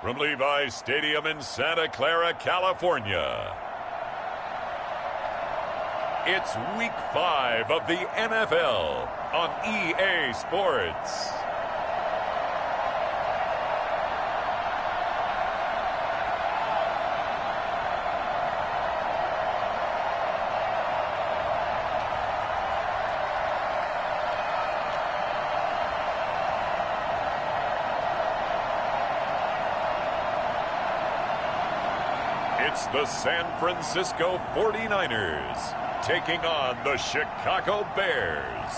From Levi's Stadium in Santa Clara, California, it's Week 5 of the NFL on EA Sports. It's the San Francisco 49ers taking on the Chicago Bears.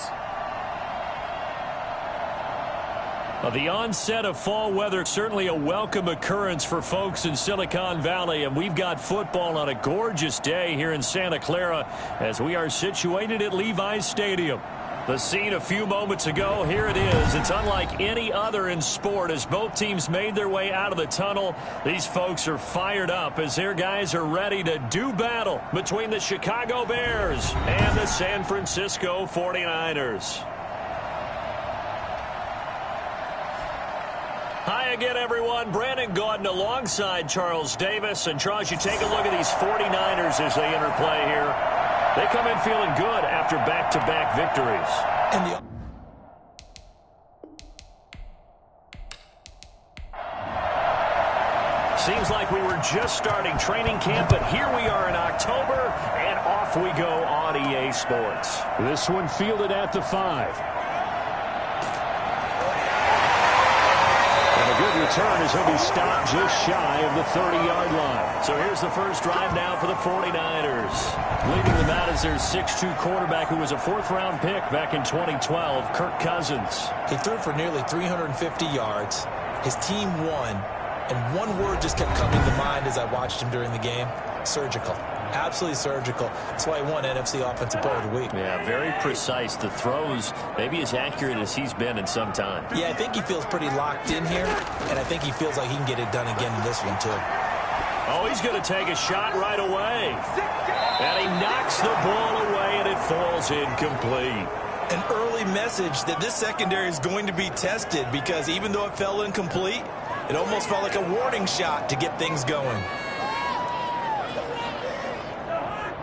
The onset of fall weather, certainly a welcome occurrence for folks in Silicon Valley, and we've got football on a gorgeous day here in Santa Clara as we are situated at Levi's Stadium. The scene a few moments ago, here it is. It's unlike any other in sport as both teams made their way out of the tunnel. These folks are fired up as their guys are ready to do battle between the Chicago Bears and the San Francisco 49ers. Hi again, everyone. Brandon Gaudin alongside Charles Davis. And Charles, you take a look at these 49ers as they interplay here. They come in feeling good after back-to-back victories. And seems like we were just starting training camp, but here we are in October, and off we go on EA Sports. This one fielded at the 5. Good return as he'll be stopped just shy of the 30-yard line. So here's the first drive now for the 49ers. Leading them out is their 6'2 quarterback who was a fourth-round pick back in 2012, Kirk Cousins. He threw for nearly 350 yards. His team won, and one word just kept coming to mind as I watched him during the game: surgical. Absolutely surgical. That's why he won NFC Offensive Player of the Week. Yeah, very precise. The throws maybe as accurate as he's been in some time. Yeah, I think he feels pretty locked in here, and I think he feels like he can get it done again in this one, too. Oh, he's going to take a shot right away. And he knocks the ball away, and it falls incomplete. An early message that this secondary is going to be tested because even though it fell incomplete, it almost felt like a warning shot to get things going.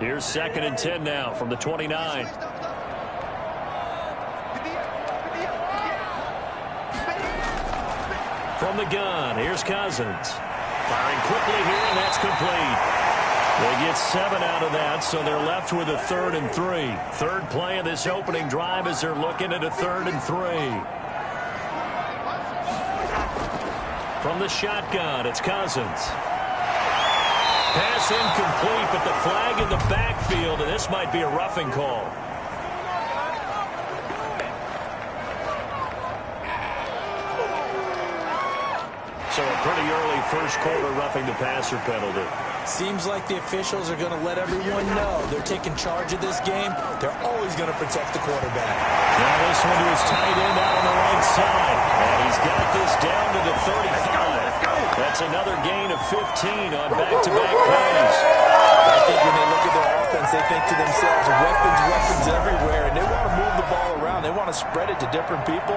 Here's 2nd and 10 now from the 29. From the gun, here's Cousins. Firing quickly here, and that's complete. They get 7 out of that, so they're left with a 3rd and 3. Third play of this opening drive as they're looking at a 3rd and 3. From the shotgun, it's Cousins. Pass incomplete, but the flag in the backfield, and this might be a roughing call. So a pretty early first quarter roughing the passer penalty. Seems like the officials are going to let everyone know they're taking charge of this game. They're always going to protect the quarterback. Now this one to his tight end out on the right side. And he's got this down to the 35. That's another gain of 15 on back-to-back plays. I think when they look at their offense, they think to themselves, weapons everywhere, and they want to move the ball around. They want to spread it to different people.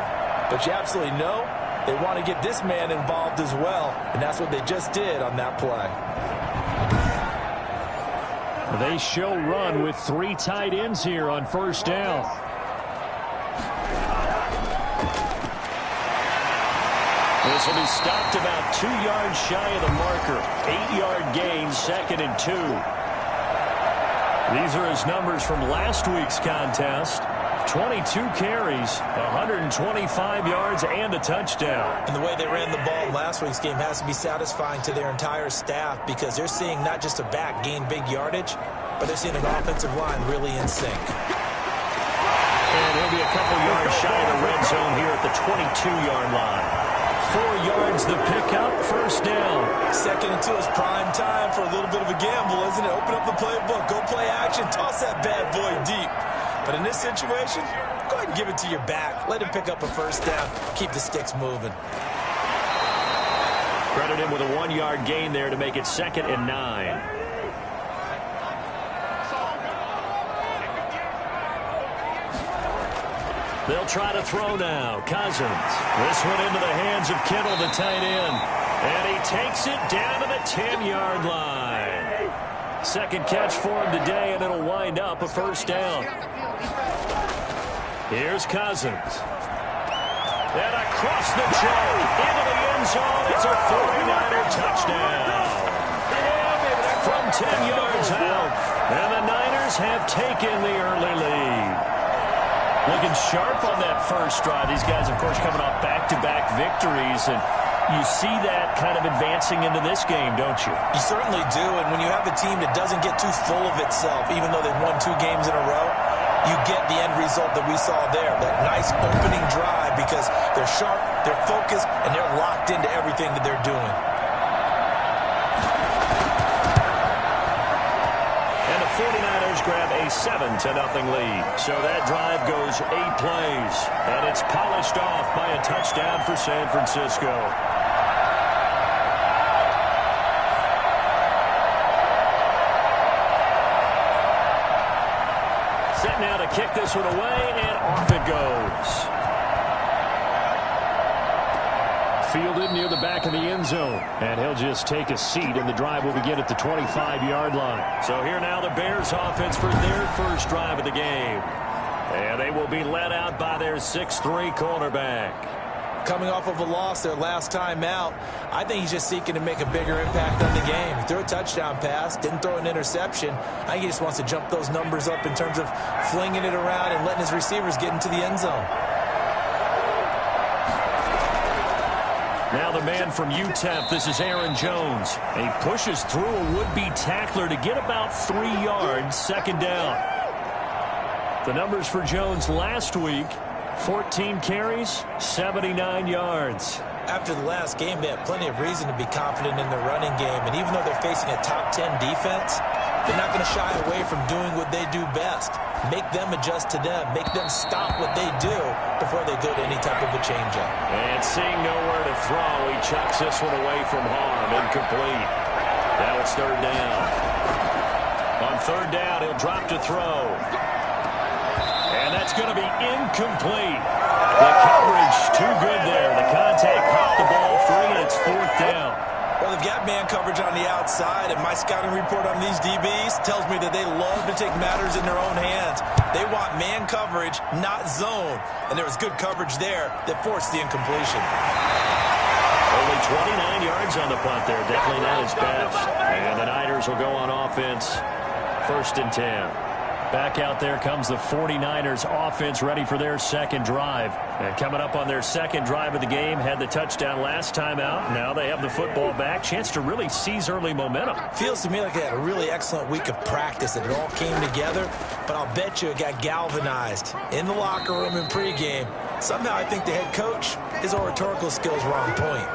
But you absolutely know they want to get this man involved as well, and that's what they just did on that play. They show run with 3 tight ends here on first down. This will be stopped about 2 yards shy of the marker. 8-yard gain, 2nd and 2. These are his numbers from last week's contest. 22 carries, 125 yards, and a touchdown. And the way they ran the ball in last week's game has to be satisfying to their entire staff because they're seeing not just a back gain big yardage, but they're seeing an offensive line really in sync. And he'll be a couple yards shy of the red zone here at the 22-yard line. 4 yards the pickup, first down. 2nd and 2 is prime time for a little bit of a gamble, isn't it? Open up the playbook, go play action, toss that bad boy deep. But in this situation, go ahead and give it to your back. Let him pick up a first down. Keep the sticks moving. Credit him with a 1-yard gain there to make it 2nd and 9. They'll try to throw now. Cousins. This one into the hands of Kittle, the tight end. And he takes it down to the 10-yard line. Second catch for him today, and it'll wind up a first down. Here's Cousins. And across the choke into the end zone. It's a 49er touchdown. From 10 yards out. And the Niners have taken the early lead. Looking sharp on that first drive. These guys, of course, coming off back-to-back victories. And you see that kind of advancing into this game, don't you? You certainly do. And when you have a team that doesn't get too full of itself, even though they've won 2 games in a row, you get the end result that we saw there, that nice opening drive, because they're sharp, they're focused, and they're locked into everything that they're doing. And the 49ers grab a 7-0 lead. So that drive goes 8 plays, and it's polished off by a touchdown for San Francisco. Set now to kick this one away, and off it goes. Fielded near the back of the end zone, and he'll just take a seat, and the drive will begin at the 25-yard line. So here now the Bears offense for their first drive of the game. And they will be led out by their 6'3" cornerback. Coming off of a loss their last time out, I think he's just seeking to make a bigger impact on the game. He threw a touchdown pass, didn't throw an interception. I think he just wants to jump those numbers up in terms of flinging it around and letting his receivers get into the end zone. Now the man from UTEP, this is Aaron Jones. And he pushes through a would-be tackler to get about 3 yards, second down. The numbers for Jones last week: 14 carries, 79 yards. After the last game, they have plenty of reason to be confident in their running game. And even though they're facing a top 10 defense, they're not going to shy away from doing what they do best. Make them adjust to them. Make them stop what they do before they go to any type of a changeup. And seeing nowhere to throw, he chucks this one away from harm. Incomplete. Now it's third down. On third down, he'll drop to throw. And that's going to be incomplete. The coverage too good there. The contact popped the ball free, and it's fourth down. Well, they've got man coverage on the outside, and my scouting report on these DBs tells me that they love to take matters in their own hands. They want man coverage, not zone. And there was good coverage there that forced the incompletion. Only 29 yards on the punt there. Definitely not his best. And the Niners will go on offense. First and 10. Back out there comes the 49ers offense, ready for their second drive. And coming up on their second drive of the game, had the touchdown last time out. Now they have the football back. Chance to really seize early momentum. Feels to me like they had a really excellent week of practice, that it all came together. But I'll bet you it got galvanized in the locker room in pregame. Somehow I think the head coach, his oratorical skills were on point.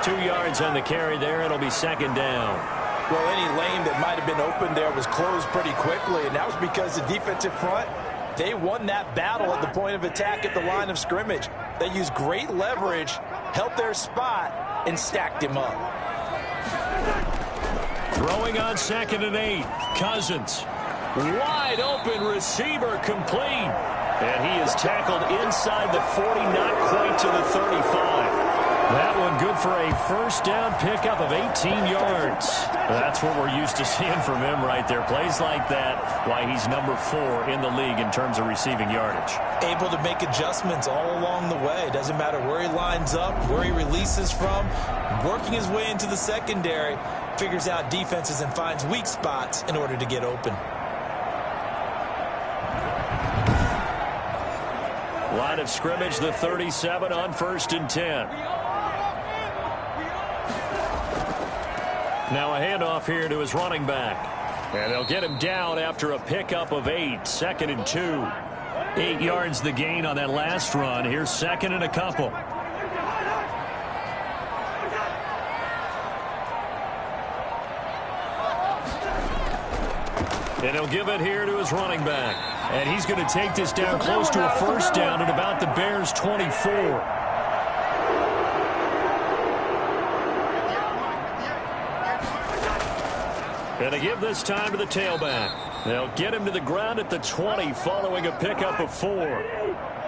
2 yards on the carry there. It'll be second down. Well, any lane that might have been open there was closed pretty quickly, and that was because the defensive front, they won that battle at the point of attack at the line of scrimmage. They used great leverage, held their spot, and stacked him up. Throwing on second and 8. Cousins. Wide open receiver, complete. And he is tackled inside the 40, not quite to the 35. That one good for a first down pickup of 18 yards. That's what we're used to seeing from him right there. Plays like that, why he's number 4 in the league in terms of receiving yardage. Able to make adjustments all along the way. Doesn't matter where he lines up, where he releases from. Working his way into the secondary, figures out defenses and finds weak spots in order to get open. Line of scrimmage, the 37 on first and 10. Now a handoff here to his running back. And they'll get him down after a pickup of 8. Second and 2. 8 yards the gain on that last run. Here's second and a couple. And he'll give it here to his running back. And he's going to take this down close to a first down at about the Bears' 24. And they give this time to the tailback. They'll get him to the ground at the 20 following a pickup of 4.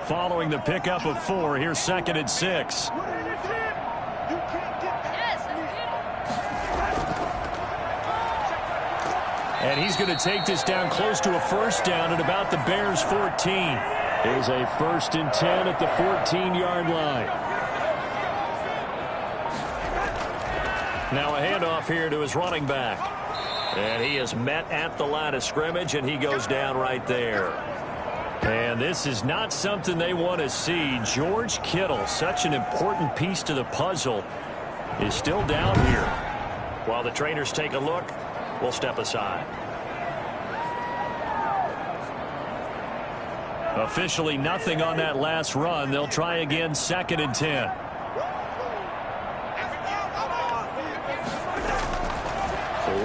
Following the pickup of 4, here's second and 6. And he's going to take this down close to a first down at about the Bears' 14. Here's a 1st and 10 at the 14-yard line. Now a handoff here to his running back. And he is met at the line of scrimmage, and he goes down right there. And this is not something they want to see. George Kittle, such an important piece to the puzzle, is still down here. While the trainers take a look, we'll step aside. Officially nothing on that last run. They'll try again, 2nd and 10.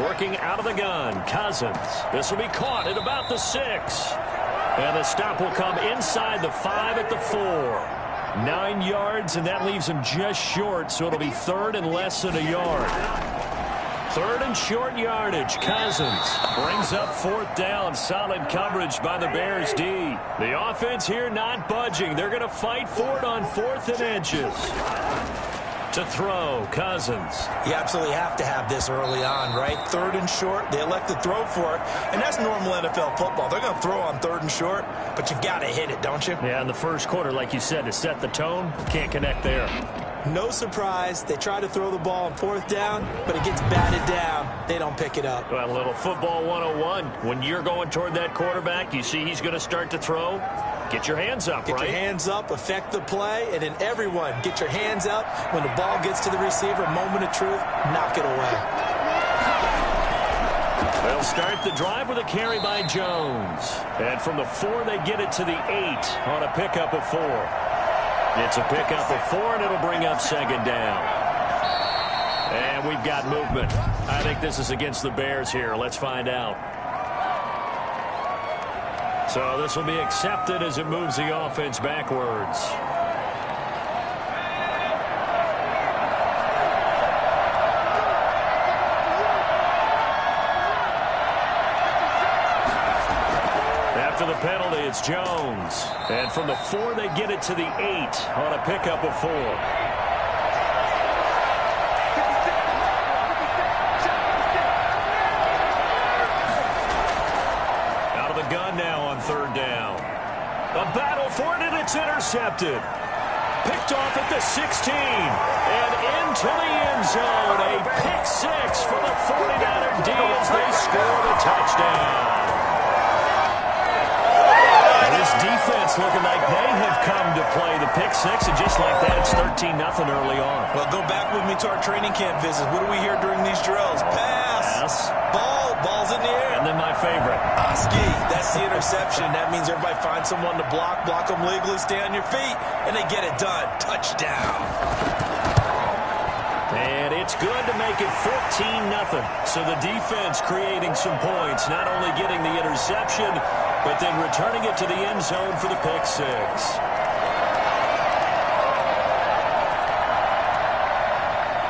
Working out of the gun, Cousins. This will be caught at about the 6. And the stop will come inside the 5 at the 4. 9 yards, and that leaves him just short, so it'll be 3rd and less than a yard. 3rd and short yardage. Cousins brings up 4th down. Solid coverage by the Bears D. The offense here not budging. They're going to fight for it on 4th and inches. To throw, Cousins. You absolutely have to have this early on, right? 3rd and short, they elect to throw for it, and that's normal NFL football. They're going to throw on 3rd and short, but you've got to hit it, don't you? Yeah, in the first quarter, like you said, to set the tone, can't connect there. No surprise, they try to throw the ball on 4th down, but it gets batted down. They don't pick it up. Well, a little football 101. When you're going toward that quarterback, you see he's going to start to throw. Get your hands up, right? Get your hands up, affect the play, and then everyone get your hands up. When the ball gets to the receiver, moment of truth, knock it away. They'll start the drive with a carry by Jones. And from the 4, they get it to the 8 on a pickup of 4. It's a pickup of 4, and it'll bring up 2nd down. And we've got movement. I think this is against the Bears here. Let's find out. So this will be accepted as it moves the offense backwards. After the penalty, it's Jones. And from the 4, they get it to the 8 on a pickup of 4. Gun now on 3rd down. A battle for it, and it's intercepted. Picked off at the 16. And into the end zone. A pick 6 for the 49er D as they score the touchdown. This defense looking like they have come to play the pick 6, and just like that, it's 13-0 early on. Well, go back with me to our training camp visits. What do we hear during these drills? Pass. Ball's in the air. And then my favorite. Oski, that's the interception. That means everybody finds someone to block them legally, stay on your feet, and they get it done. Touchdown. And it's good to make it 14-0. So the defense creating some points, not only getting the interception, but then returning it to the end zone for the pick 6.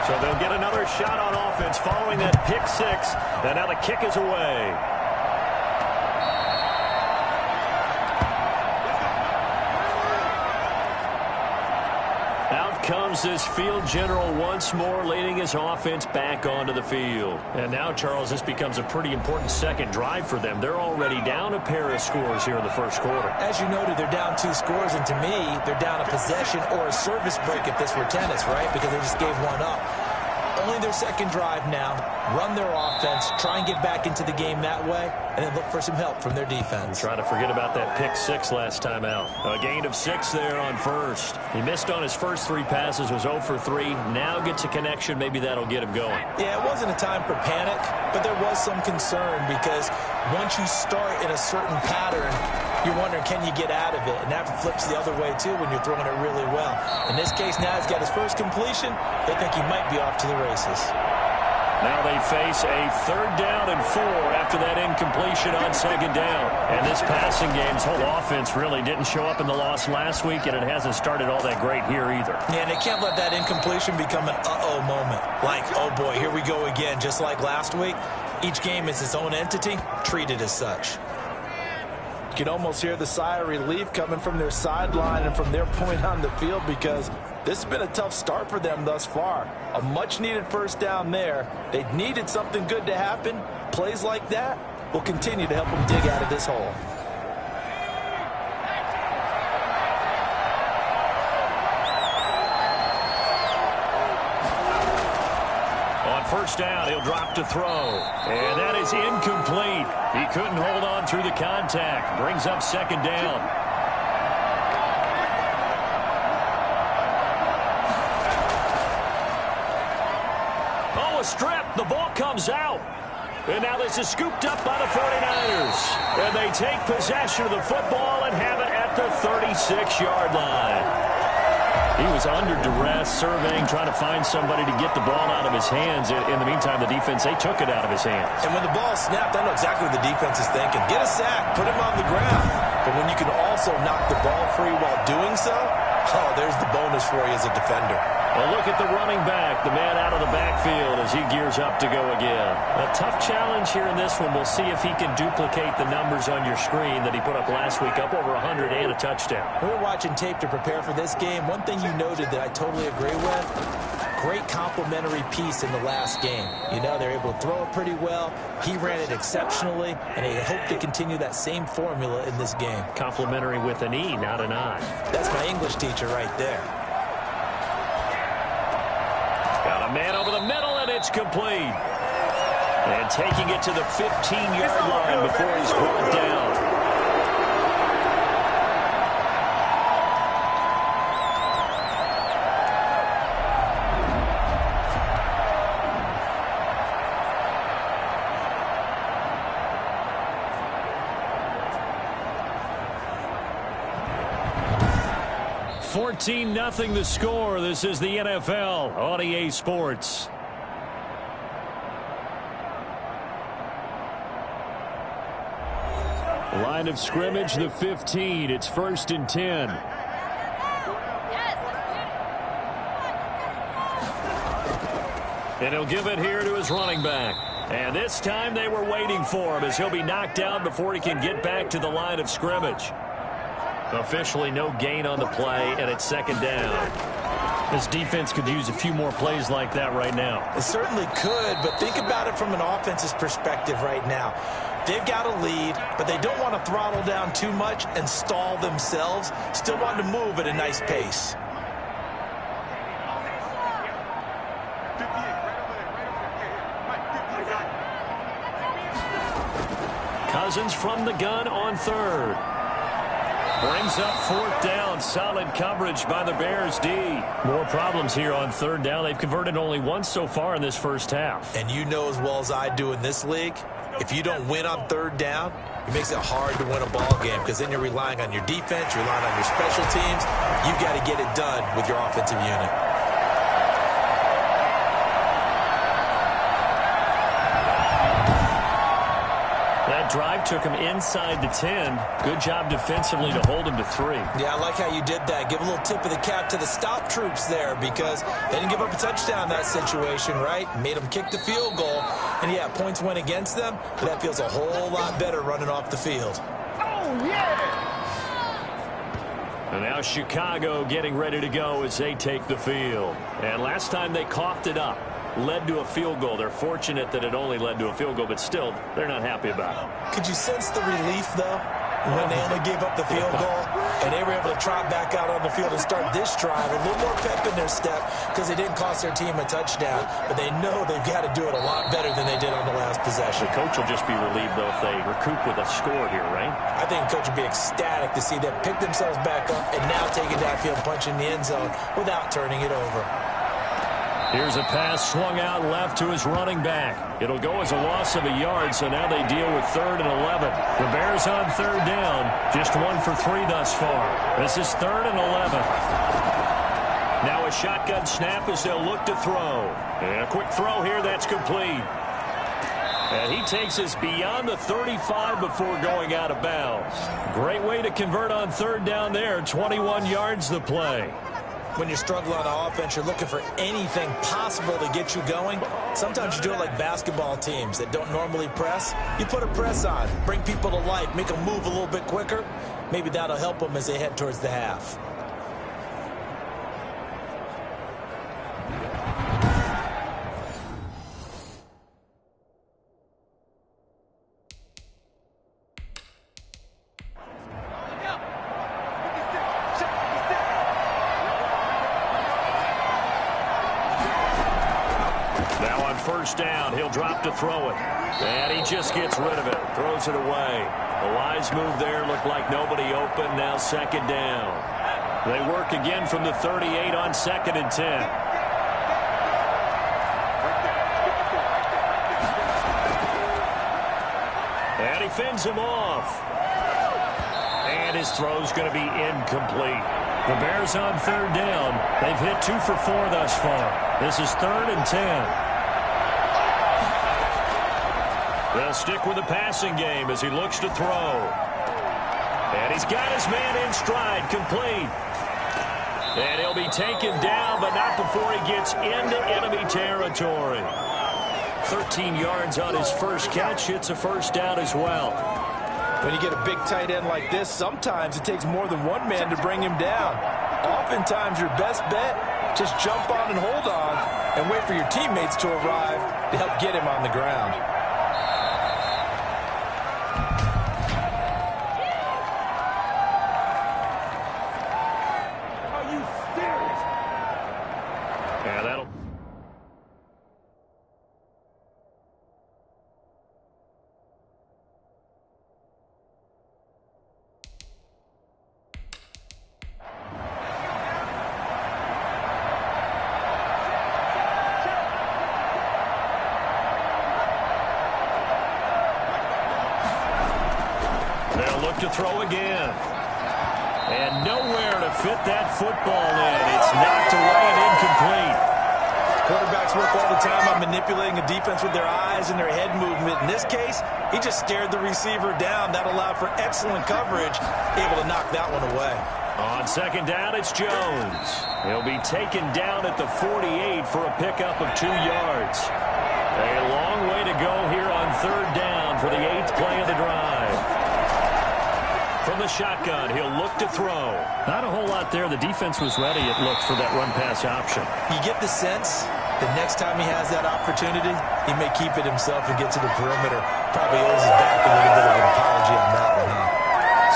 So they'll get another shot on offense following that pick 6. And now the kick is away. Out comes this field general once more, leading his offense back onto the field. And now, Charles, this becomes a pretty important second drive for them. They're already down a pair of scores here in the first quarter. As you noted, they're down 2 scores, and to me, they're down a possession or a service break if this were tennis, right? Because they just gave one up. Only their second drive now. Run their offense, try and get back into the game that way, and then look for some help from their defense. Try to forget about that pick 6 last time out. A gain of 6 there on first. He missed on his first 3 passes, was 0 for 3. Now gets a connection. Maybe that'll get him going. Yeah, it wasn't a time for panic, but there was some concern because once you start in a certain pattern, you're wondering, can you get out of it? And that flips the other way, too, when you're throwing it really well. In this case, now he's got his first completion. They think he might be off to the races. Now they face a 3rd down and 4 after that incompletion on 2nd down. And this passing game's whole offense really didn't show up in the loss last week, and it hasn't started all that great here either. Yeah, and they can't let that incompletion become an uh-oh moment. Like, oh boy, here we go again. Just like last week, each game is its own entity, treated as such. You can almost hear the sigh of relief coming from their sideline and from their point on the field because this has been a tough start for them thus far. A much-needed first down there. They needed something good to happen. Plays like that will continue to help them dig out of this hole. On first down, he'll drop to throw. And that is incomplete. He couldn't hold on through the contact. Brings up second down. Oh, a strip. The ball comes out. And now this is scooped up by the 49ers. And they take possession of the football and have it at the 36-yard line. He was under duress, surveying, trying to find somebody to get the ball out of his hands. In the meantime, the defense, they took it out of his hands. And when the ball snapped, I know exactly what the defense is thinking. Get a sack, put him on the ground. But when you can also knock the ball free while doing so, oh, there's the bonus for you as a defender. Well, look at the running back, the man out of the backfield as he gears up to go again. A tough challenge here in this one. We'll see if he can duplicate the numbers on your screen that he put up last week, up over 100 and a touchdown. We were watching tape to prepare for this game. One thing you noted that I totally agree with, great complimentary piece in the last game. You know, they're able to throw it pretty well. He ran it exceptionally, and they hope to continue that same formula in this game. Complimentary with an E, not an I. That's my English teacher right there. Got a man over the middle, and it's complete. And taking it to the 15-yard line before he's brought down. Nothing the score. This is the NFL on EA Sports. Line of scrimmage, the 15. It's 1st and 10. And he'll give it here to his running back. And this time they were waiting for him as he'll be knocked down before he can get back to the line of scrimmage. Officially no gain on the play, and it's second down. This defense could use a few more plays like that right now. It certainly could, but think about it from an offense's perspective right now. They've got a lead, but they don't want to throttle down too much and stall themselves. Still want to move at a nice pace. Cousins from the gun on third. Brings up fourth down. Solid coverage by the Bears D. More problems here on third down. They've converted only once so far in this first half. And you know as well as I do in this league, if you don't win on third down, it makes it hard to win a ball game because then you're relying on your defense, you're relying on your special teams. You've got to get it done with your offensive unit. Drive took him inside the 10. Good job defensively to hold him to 3. Yeah, I like how you did that. Give a little tip of the cap to the stop troops there because they didn't give up a touchdown in that situation, right? Made them kick the field goal. And, yeah, points went against them, but that feels a whole lot better running off the field. Oh, yeah! And now Chicago getting ready to go as they take the field. And last time they coughed it up. Led to a field goal. They're fortunate that it only led to a field goal, but still, they're not happy about it. Could you sense the relief, though, when they only gave up the field goal and they were able to trot back out on the field and start this drive? A little more pep in their step because they didn't cost their team a touchdown, but they know they've got to do it a lot better than they did on the last possession. The coach will just be relieved, though, if they recoup with a score here, right? I think the coach will be ecstatic to see them pick themselves back up and now take it downfield, punch in the end zone without turning it over. Here's a pass swung out left to his running back. It'll go as a loss of a yard, so now they deal with 3rd and 11. The Bears on third down, just 1 for 3 thus far. This is 3rd and 11. Now a shotgun snap as they'll look to throw. And a quick throw here, that's complete. And he takes us beyond the 35 before going out of bounds. Great way to convert on third down there. 21 yards the play. When you're struggling on offense, you're looking for anything possible to get you going. Sometimes you do it like basketball teams that don't normally press. You put a press on, bring people to life, make them move a little bit quicker. Maybe that'll help them as they head towards the half. Now on first down, he'll drop to throw it. And he just gets rid of it, throws it away. A wise move there, looked like nobody open, now second down. They work again from the 38 on 2nd and 10. And he fends him off. And his throw's going to be incomplete. The Bears on 3rd down. They've hit 2 for 4 thus far. This is 3rd and 10. They'll stick with the passing game as he looks to throw. And he's got his man in stride, complete. And he'll be taken down, but not before he gets into enemy territory. 13 yards on his first catch. It's a first down as well. When you get a big tight end like this, sometimes it takes more than one man to bring him down. Oftentimes, your best bet, just jump on and hold on and wait for your teammates to arrive to help get him on the ground. Are you serious? Yeah, that'll... They'll look to throw again. And nowhere to fit that football in. It's knocked away and incomplete. Quarterbacks work all the time on manipulating a defense with their eyes and their head movement. In this case, he just stared the receiver down. That allowed for excellent coverage, able to knock that one away. On second down, it's Jones. He'll be taken down at the 48 for a pickup of 2 yards. A long way to go here on 3rd down for the 8th play of the drive. From the shotgun, he'll look to throw. Not a whole lot there. The defense was ready, it looked, for that run-pass option. You get the sense that next time he has that opportunity, he may keep it himself and get to the perimeter. Probably owes his back a little bit of an apology on that one, huh?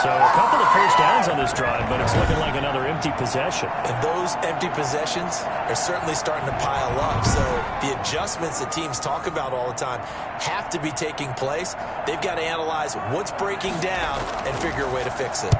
So a couple of first downs on this drive, but it's looking like another empty possession. And those empty possessions are certainly starting to pile up. So the adjustments that teams talk about all the time have to be taking place. They've got to analyze what's breaking down and figure a way to fix it.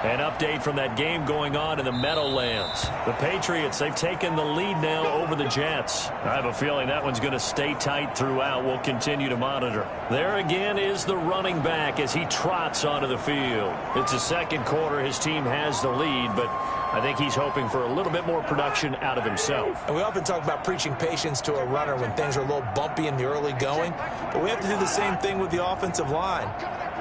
An update from that game going on in the Meadowlands. The Patriots, they've taken the lead now over the Jets. I have a feeling that one's going to stay tight throughout. We'll continue to monitor. There again is the running back as he trots onto the field. It's the second quarter. His team has the lead, but I think he's hoping for a little bit more production out of himself. And we often talk about preaching patience to a runner when things are a little bumpy in the early going, but we have to do the same thing with the offensive line.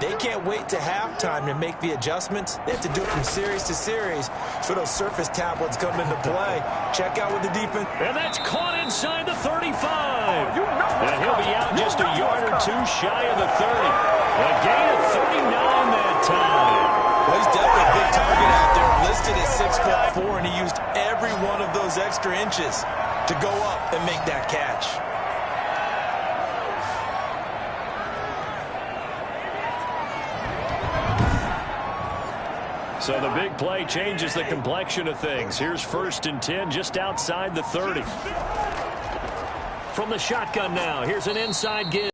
They can't wait to halftime to make the adjustments. They have to do it from series to series so those surface tablets come into play. Check out with the defense. And that's caught inside the 35. And he'll be out just a yard or two shy of the 30. A gain of 39 that time. Well, he's definitely a big target out there, listed at 6'4", and he used every one of those extra inches to go up and make that catch. So the big play changes the complexion of things. Here's 1st and 10 just outside the 30. From the shotgun now, here's an inside give.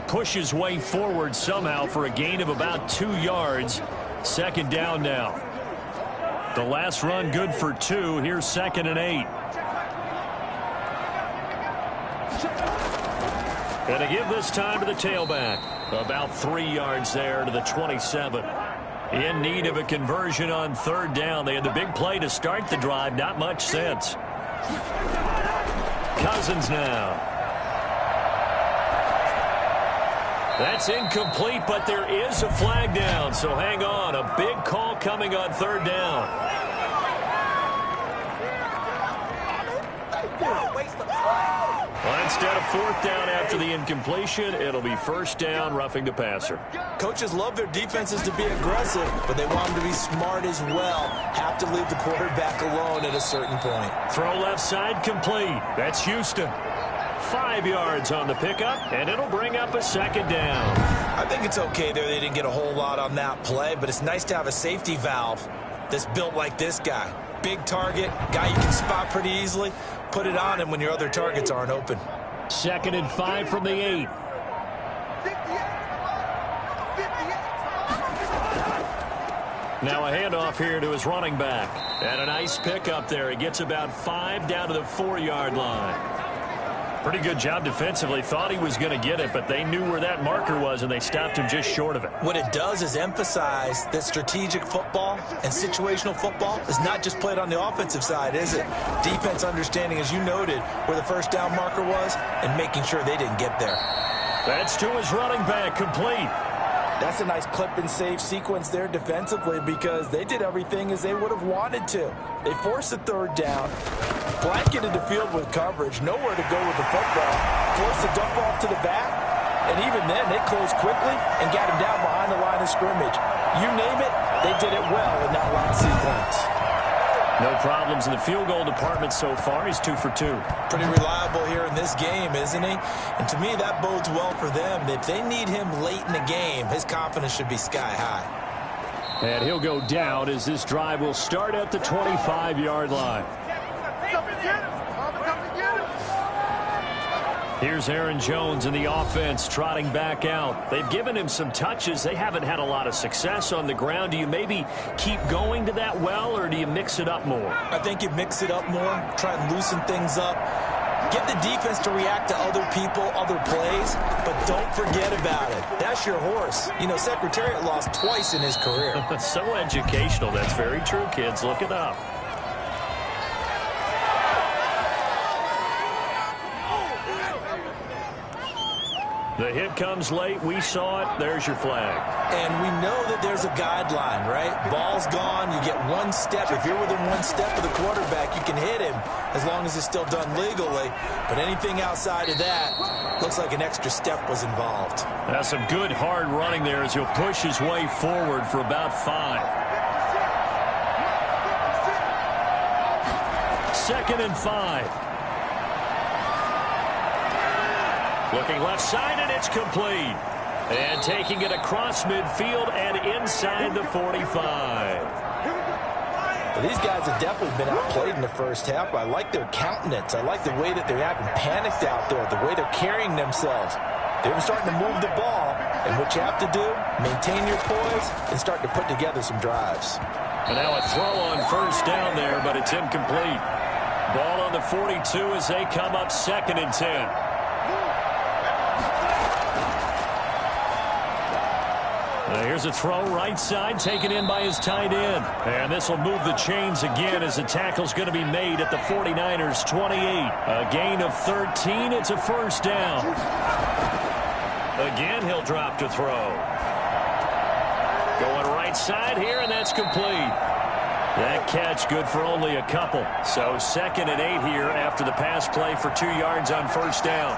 Pushes way forward somehow for a gain of about 2 yards. 2nd down now. The last run good for 2. Here's 2nd and 8. And to give this time to the tailback. About 3 yards there to the 27. In need of a conversion on 3rd down. They had the big play to start the drive. Not much sense. Cousins now. That's incomplete, but there is a flag down. So hang on. A big call coming on 3rd down. Well, instead of 4th down after the incompletion, it'll be 1st down, roughing the passer. Coaches love their defenses to be aggressive, but they want them to be smart as well. Have to leave the quarterback alone at a certain point. Throw left side complete. That's Houston. 5 yards on the pickup, and it'll bring up a 2nd down. I think it's okay there. They didn't get a whole lot on that play, but it's nice to have a safety valve that's built like this guy. Big target, guy you can spot pretty easily. put it on him when your other targets aren't open. 2nd and 5 from the 8. Now a handoff here to his running back. And a nice pickup there. He gets about 5 down to the 4-yard line. Pretty good job defensively. Thought he was going to get it, but they knew where that marker was, and they stopped him just short of it. What it does is emphasize that strategic football and situational football is not just played on the offensive side, is it? Defense understanding, as you noted, where the first down marker was and making sure they didn't get there. That's to his running back, complete. That's a nice clip and save sequence there defensively because they did everything as they would have wanted to. They forced the 3rd down, blanketed the field with coverage, nowhere to go with the football, forced the dump off to the back, and even then they closed quickly and got him down behind the line of scrimmage. You name it, they did it well in that last sequence. No problems in the field goal department so far. He's 2 for 2. Pretty reliable here in this game, isn't he? And to me, that bodes well for them. If they need him late in the game, his confidence should be sky high. And he'll go down as this drive will start at the 25-yard line. Here's Aaron Jones in the offense trotting back out. They've given him some touches. They haven't had a lot of success on the ground. Do you maybe keep going to that well, or do you mix it up more? I think you mix it up more, try and loosen things up. Get the defense to react to other people, other plays, but don't forget about it. That's your horse. You know, Secretariat lost twice in his career. So educational. That's very true, kids. Look it up. The hit comes late. We saw it. There's your flag. And we know that there's a guideline, right? Ball's gone. You get 1 step. If you're within 1 step of the quarterback, you can hit him as long as it's still done legally. But anything outside of that looks like an extra step was involved. That's some good hard running there as he'll push his way forward for about 5. 2nd and 5. Looking left side, and it's complete. And taking it across midfield and inside the 45. Well, these guys have definitely been outplayed in the first half. I like their countenance. I like the way that they're acting panicked out there, the way they're carrying themselves. They're starting to move the ball, and what you have to do, maintain your poise and start to put together some drives. And now a throw on first down there, but it's incomplete. Ball on the 42 as they come up 2nd and 10. Here's a throw right side taken in by his tight end. And this will move the chains again as the tackle's going to be made at the 49ers 28. A gain of 13. It's a first down. Again, he'll drop to throw. Going right side here, and that's complete. That catch good for only a couple. So 2nd and 8 here after the pass play for 2 yards on first down.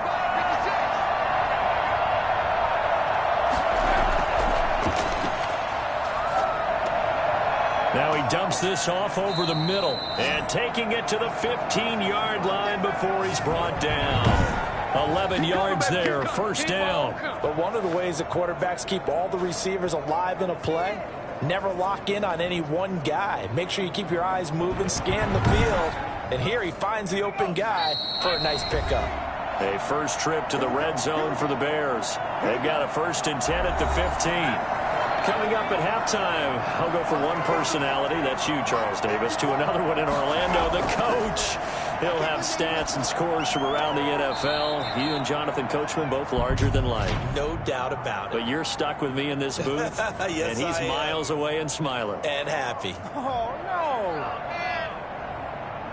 Now he dumps this off over the middle and taking it to the 15-yard line before he's brought down. 11 yards there, first down. But one of the ways that quarterbacks keep all the receivers alive in a play, never lock in on any one guy. Make sure you keep your eyes moving, scan the field. And here he finds the open guy for a nice pickup. A first trip to the red zone for the Bears. They've got a 1st and 10 at the 15. Coming up at halftime, I'll go from one personality, that's you, Charles Davis, to another one in Orlando, the coach. He'll have stats and scores from around the NFL. You and Jonathan Coachman both larger than life. No doubt about it. But you're stuck with me in this booth, yes, and he's miles away and smiling. And happy. Oh, no.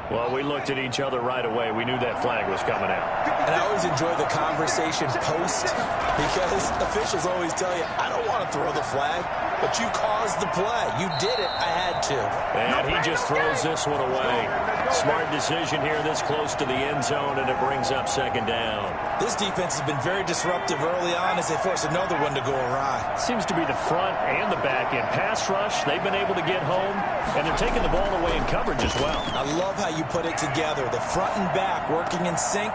Well, we looked at each other right away. We knew that flag was coming out. And I always enjoy the conversation post because officials always tell you, I don't want to throw the flag, but you caused the play. You did it. I had to. And he just throws this one away. Smart decision here this close to the end zone, and it brings up 2nd down. This defense has been very disruptive early on as they force another one to go awry. Seems to be the front and the back end. Pass rush, they've been able to get home, and they're taking the ball away in coverage as well. I love how you put it together. The front and back working in sync,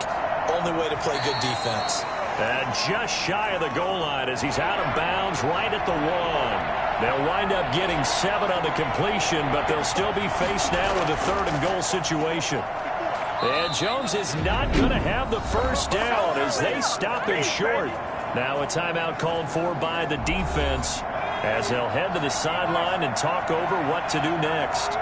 only way to play good defense. And just shy of the goal line as he's out of bounds right at the 1. They'll wind up getting 7 on the completion, but they'll still be faced now with a 3rd and goal situation. And Jones is not going to have the first down as they stop him short. Now a timeout called for by the defense as they'll head to the sideline and talk over what to do next.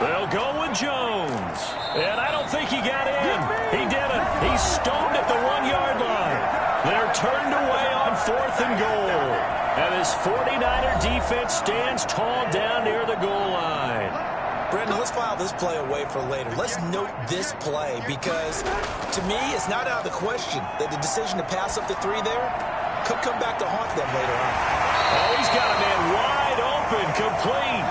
They'll go with Jones. And I don't think he got in. He didn't. He's stoned at the 1-yard line. They're turned away on 4th and goal. And this 49er defense stands tall down near the goal line. Brendan, let's file this play away for later. Let's note this play because, to me, it's not out of the question that the decision to pass up the 3 there could come back to haunt them later on. Oh, he's got a man wide open, complete.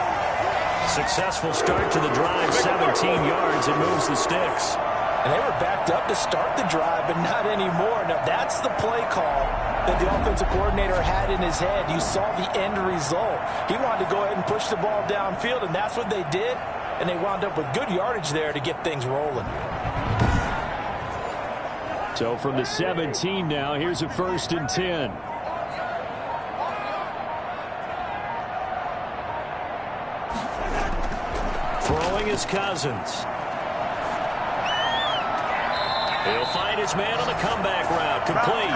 Successful start to the drive, 17 yards, and moves the sticks. And they were backed up to start the drive, but not anymore. Now, that's the play call that the offensive coordinator had in his head. You saw the end result. He wanted to go ahead and push the ball downfield, and that's what they did. And they wound up with good yardage there to get things rolling. So from the 17 now, here's a 1st and 10. Throwing is Cousins. He'll find his man on the comeback route, complete.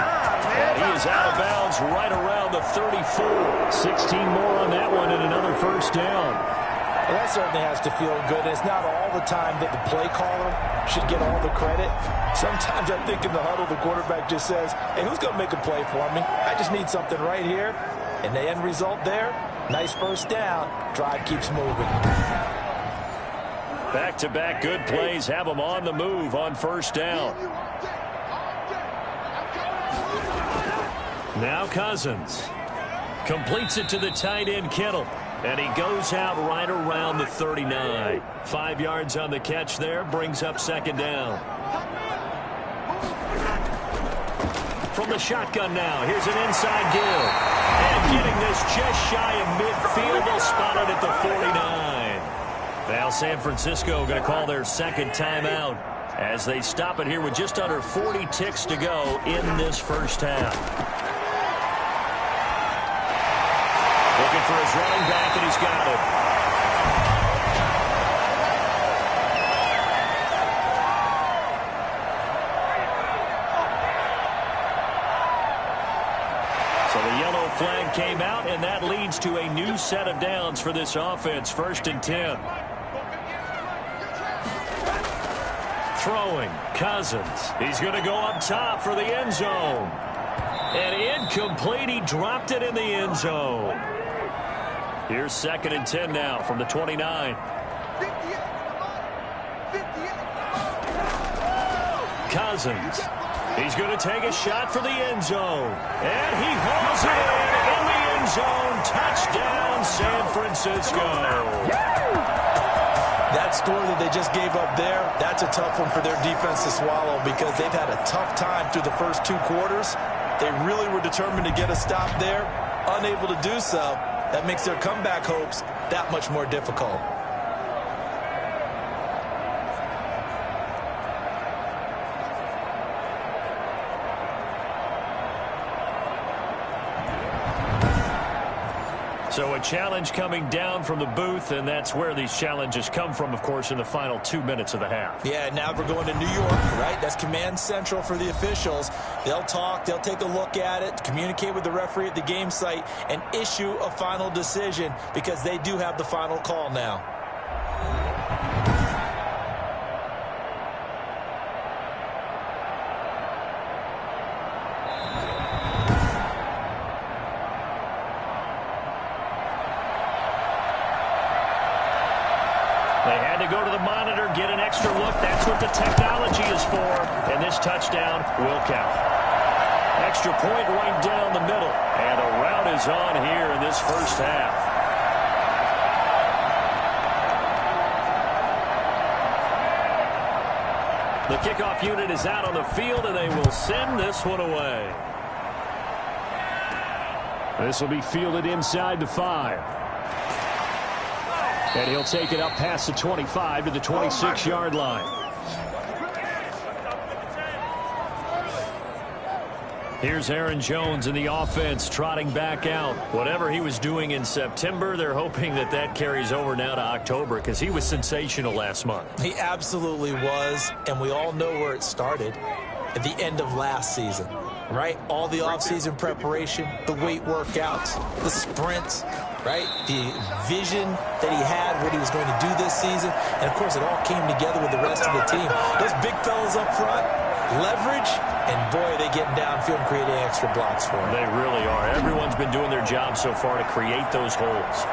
And he is out of bounds right around the 34. 16 more on that one and another 1st down. Well, that certainly has to feel good. It's not all the time that the play caller should get all the credit. Sometimes I think in the huddle, the quarterback just says, hey, who's going to make a play for me? I just need something right here. And the end result there, nice 1st down. Drive keeps moving. Back-to-back good plays have them on the move on 1st down. Now Cousins completes it to the tight end Kittle. And he goes out right around the 39. 5 yards on the catch there, brings up 2nd down. From the shotgun now, here's an inside give. And getting this just shy of midfield, they'll spot it at the 49. Now San Francisco going to call their 2nd timeout as they stop it here with just under 40 ticks to go in this 1st half. Looking for his running back, and he's got it. So the yellow flag came out, and that leads to a new set of downs for this offense. 1st and 10. Throwing, Cousins. He's going to go up top for the end zone. And incomplete. He dropped it in the end zone. Here's 2nd and 10 now from the 29. Cousins. He's going to take a shot for the end zone. And he hauls it in the end zone. Touchdown, San Francisco. That score that they just gave up there, that's a tough one for their defense to swallow because they've had a tough time through the first 2 quarters. They really were determined to get a stop there, unable to do so. That makes their comeback hopes that much more difficult. So a challenge coming down from the booth, and that's where these challenges come from, of course, in the final 2 minutes of the half. Yeah, now we're going to New York, right? That's command central for the officials. They'll talk, they'll take a look at it, communicate with the referee at the game site, and issue a final decision because they do have the final call now. They had to go to the monitor, get an extra look. That's what the technology is for. And this touchdown will count. Extra point right down the middle. And a rout is on here in this 1st half. The kickoff unit is out on the field, and they will send this one away. This will be fielded inside the 5. And he'll take it up past the 25 to the 26-yard line. Here's Aaron Jones in the offense trotting back out. Whatever he was doing in September, they're hoping that that carries over now to October because he was sensational last month. He absolutely was, and we all know where it started at the end of last season, right? All the offseason preparation, the weight workouts, the sprints, right? The vision that he had, what he was going to do this season, and, of course, it all came together with the rest of the team. Those big fellas up front, leverage, and boy, are they getting downfield and creating extra blocks for him. They really are. Everyone's been doing their job so far to create those holes.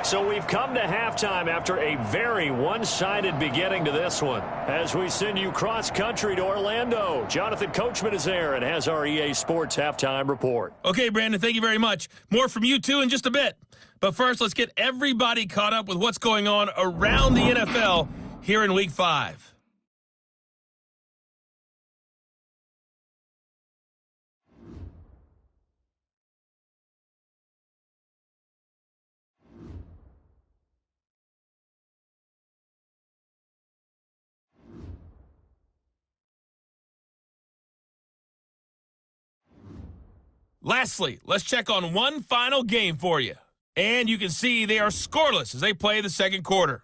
So we've come to halftime after a very one-sided beginning to this one. As we send you cross-country to Orlando, Jonathan Coachman is there and has our EA Sports Halftime Report. Okay, Brandon, thank you very much. More from you, too, in just a bit. But first, let's get everybody caught up with what's going on around the NFL here in Week 5. Lastly, let's check on one final game for you. And you can see they are scoreless as they play the second quarter.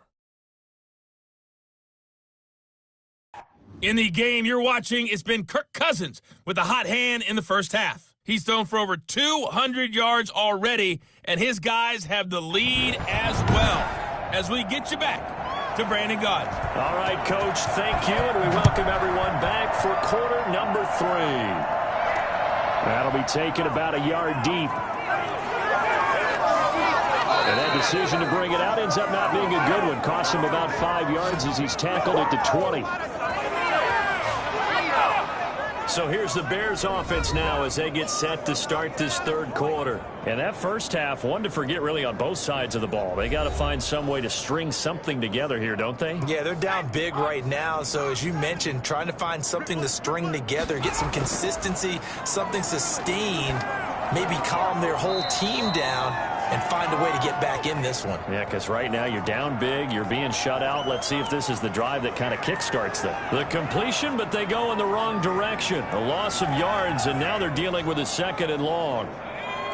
In the game you're watching, it's been Kirk Cousins with a hot hand in the first half. He's thrown for over 200 yards already, and his guys have the lead as well. As we get you back to Brandon Gaudin. All right, Coach, thank you, and we welcome everyone back for quarter number 3. That'll be taken about a yard deep. And that decision to bring it out ends up not being a good one. Costs him about 5 yards as he's tackled at the 20. So here's the Bears offense now as they get set to start this third quarter. And that first half, one to forget really on both sides of the ball. They got to find some way to string something together here, don't they? Yeah, they're down big right now. So as you mentioned, trying to find something to string together, get some consistency, something sustained, maybe calm their whole team down and find a way to get back in this one. Yeah, because right now you're down big, you're being shut out. Let's see if this is the drive that kind of kickstarts them. The completion, but they go in the wrong direction. A loss of yards, and now they're dealing with a second and long.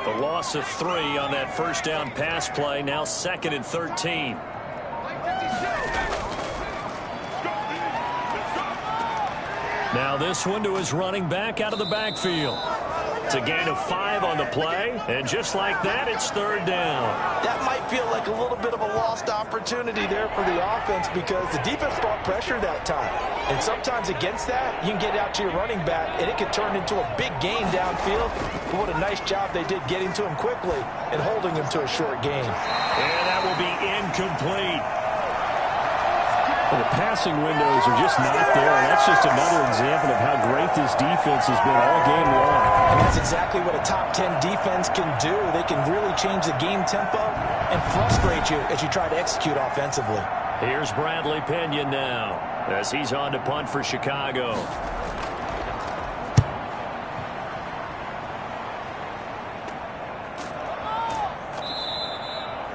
The loss of 3 on that first down pass play, now 2nd and 13. Now this one to his running back out of the backfield. It's a gain of 5 on the play, and just like that, it's third down. That might feel like a little bit of a lost opportunity there for the offense because the defense brought pressure that time. And sometimes against that, you can get out to your running back, and it could turn into a big gain downfield. But what a nice job they did getting to him quickly and holding him to a short gain. And that will be incomplete. Well, the passing windows are just not there, and that's just another example of how great this defense has been all game long. And that's exactly what a top 10 defense can do. They can really change the game tempo and frustrate you as you try to execute offensively. Here's Bradley Pinion now as he's on to punt for Chicago.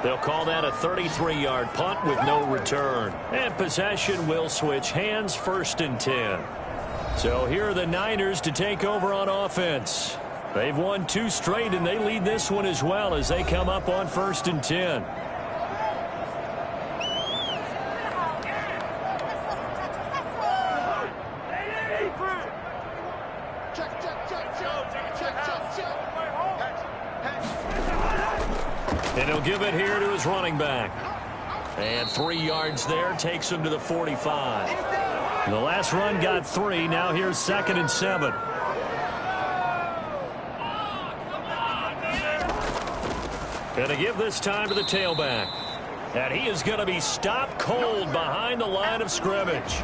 They'll call that a 33-yard punt with no return. And possession will switch hands, 1st and 10. So here are the Niners to take over on offense. They've won 2 straight, and they lead this one as well as they come up on 1st and 10. And he'll give it here to his running back. And 3 yards there takes him to the 45. The last run got 3. Now here's 2nd and 7. Going to give this time to the tailback. And he is going to be stopped cold behind the line of scrimmage.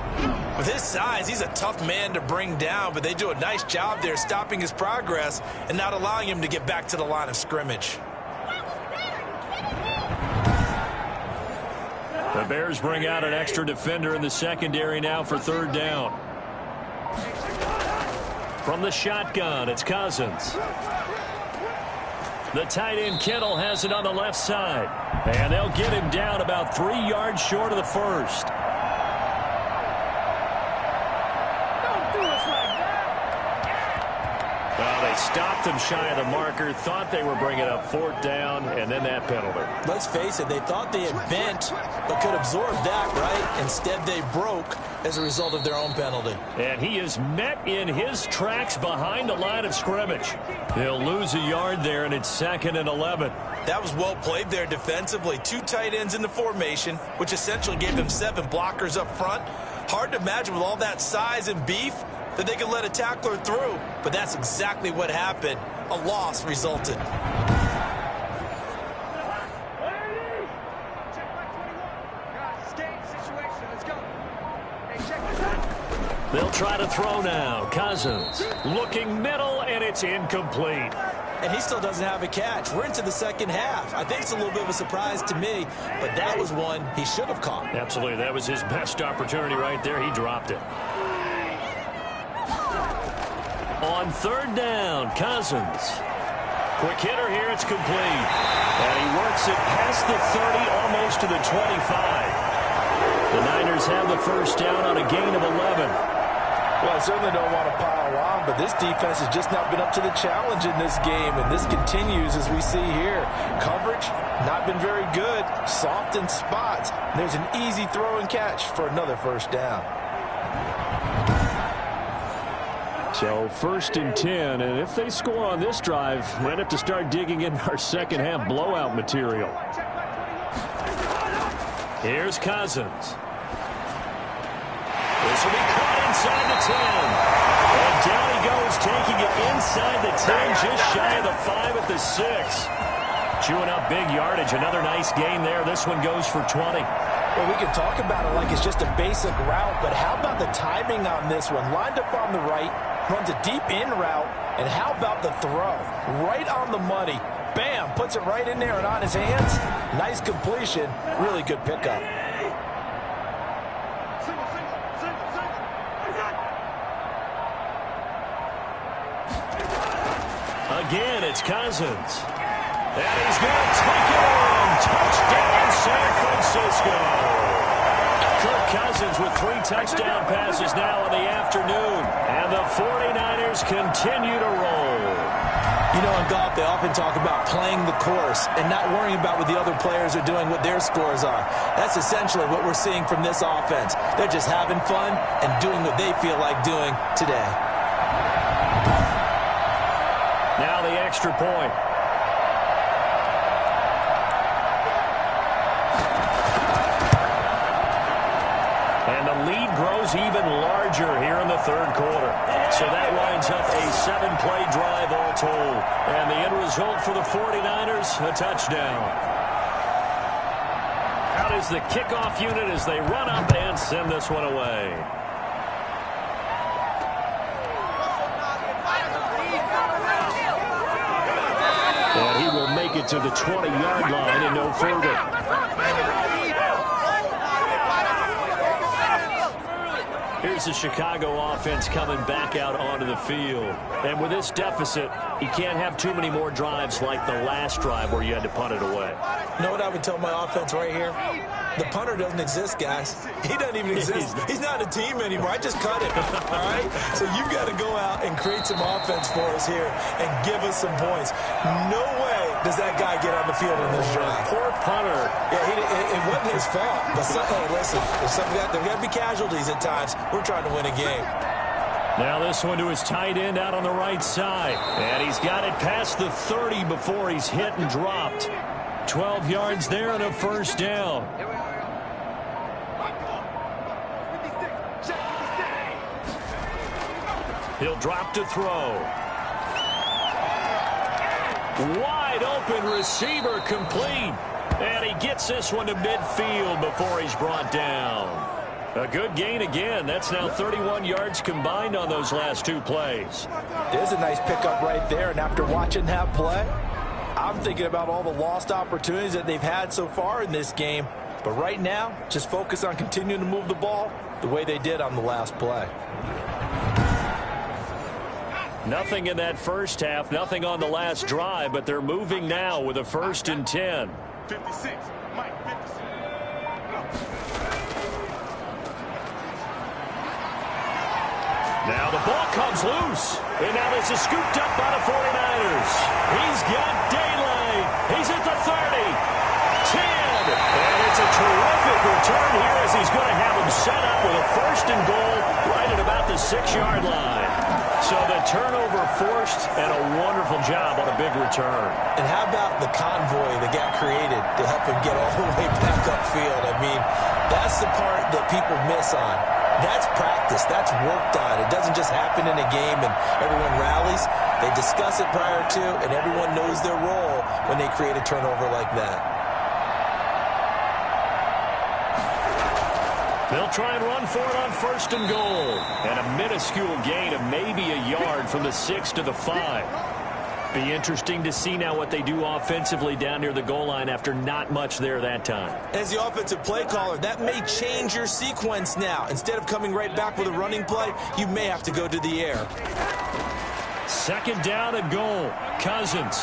With his size, he's a tough man to bring down, but they do a nice job there stopping his progress and not allowing him to get back to the line of scrimmage. The Bears bring out an extra defender in the secondary now for 3rd down. From the shotgun, it's Cousins. The tight end Kittle has it on the left side. And they'll get him down about 3 yards short of the first. Well, they stopped him shy of the marker, thought they were bringing up 4th down, and then that penalty. Let's face it, they thought they had bent, but could absorb that, right? Instead, they broke as a result of their own penalty. And he is met in his tracks behind the line of scrimmage. He'll lose a yard there, and it's 2nd and 11. That was well played there defensively. 2 tight ends in the formation, which essentially gave them 7 blockers up front. Hard to imagine with all that size and beef that they could let a tackler through, but that's exactly what happened. A loss resulted. They'll try to throw now. Cousins looking middle, and it's incomplete. And he still doesn't have a catch. We're into the second half. I think it's a little bit of a surprise to me, but that was one he should have caught. Absolutely. That was his best opportunity right there. He dropped it. On 3rd down, Cousins. Quick hitter here. It's complete. And he works it past the 30, almost to the 25. The Niners have the first down on a gain of 11. Well, I certainly don't want to pile on, but this defense has just not been up to the challenge in this game, and this continues as we see here. Coverage, not been very good. Soft in spots. There's an easy throw and catch for another first down. So 1st and 10, and if they score on this drive, might have to start digging in our second half blowout material. Here's Cousins. This will be caught inside the 10. And down he goes, taking it inside the 10, just shy of the 5 at the 6. Chewing up big yardage. Another nice gain there. This one goes for 20. Well, we can talk about it like it's just a basic route, but how about the timing on this one? Lined up on the right, runs a deep in route, and how about the throw? Right on the money. Bam, puts it right in there and on his hands. Nice completion. Really good pickup. Again, it's Cousins. And he's going to take it in. Touchdown, San Francisco. Kirk Cousins with 3 touchdown passes now in the afternoon. And the 49ers continue to roll. You know, in golf, they often talk about playing the course and not worrying about what the other players are doing, what their scores are. That's essentially what we're seeing from this offense. They're just having fun and doing what they feel like doing today. Now the extra point. And the lead grows even larger here in the 3rd quarter. So that winds up a 7-play drive all told. And the end result for the 49ers, a touchdown. Out is the kickoff unit as they run up and send this one away. And he will make it to the 20-yard line and no further. Here's the Chicago offense coming back out onto the field. And with this deficit, you can't have too many more drives like the last drive where you had to punt it away. You know what I would tell my offense right here? The punter doesn't exist, guys. He doesn't even exist. He's not a team anymore. I just cut him, all right? So you've got to go out and create some offense for us here and give us some points. No way does that guy get on the field in this drive. Poor punter. Yeah, it wasn't his fault. But hey, listen, there's got to be casualties at times. We're trying to win a game. Now this one to his tight end out on the right side. And he's got it past the 30 before he's hit and dropped. 12 yards there and a first down. He'll drop to throw. Wide open receiver complete. And he gets this one to midfield before he's brought down. A good gain again. That's now 31 yards combined on those last 2 plays. There's a nice pickup right there. And after watching that play, I'm thinking about all the lost opportunities that they've had so far in this game. But right now, just focus on continuing to move the ball the way they did on the last play. Nothing in that first half, nothing on the last drive, but they're moving now with a 1st and 10. 56, Mike, 56. Now the ball comes loose. And now this is scooped up by the 49ers. He's got daylight. He's at the 30. 10. And it's a terrific return here as he's going to have him set up with a 1st and goal right at about the 6-yard line. So the turnover forced and a wonderful job on a big return. And how about the convoy that got created to help him get all the way back upfield? I mean, that's the part that people miss on. That's practice. That's worked on. It doesn't just happen in a game and everyone rallies. They discuss it prior to, and everyone knows their role when they create a turnover like that. They'll try and run for it on 1st and goal. And a minuscule gain of maybe a yard from the 6 to the 5. Be interesting to see now what they do offensively down near the goal line after not much there that time. As the offensive play caller, that may change your sequence now. Instead of coming right back with a running play, you may have to go to the air. 2nd down and goal. Cousins.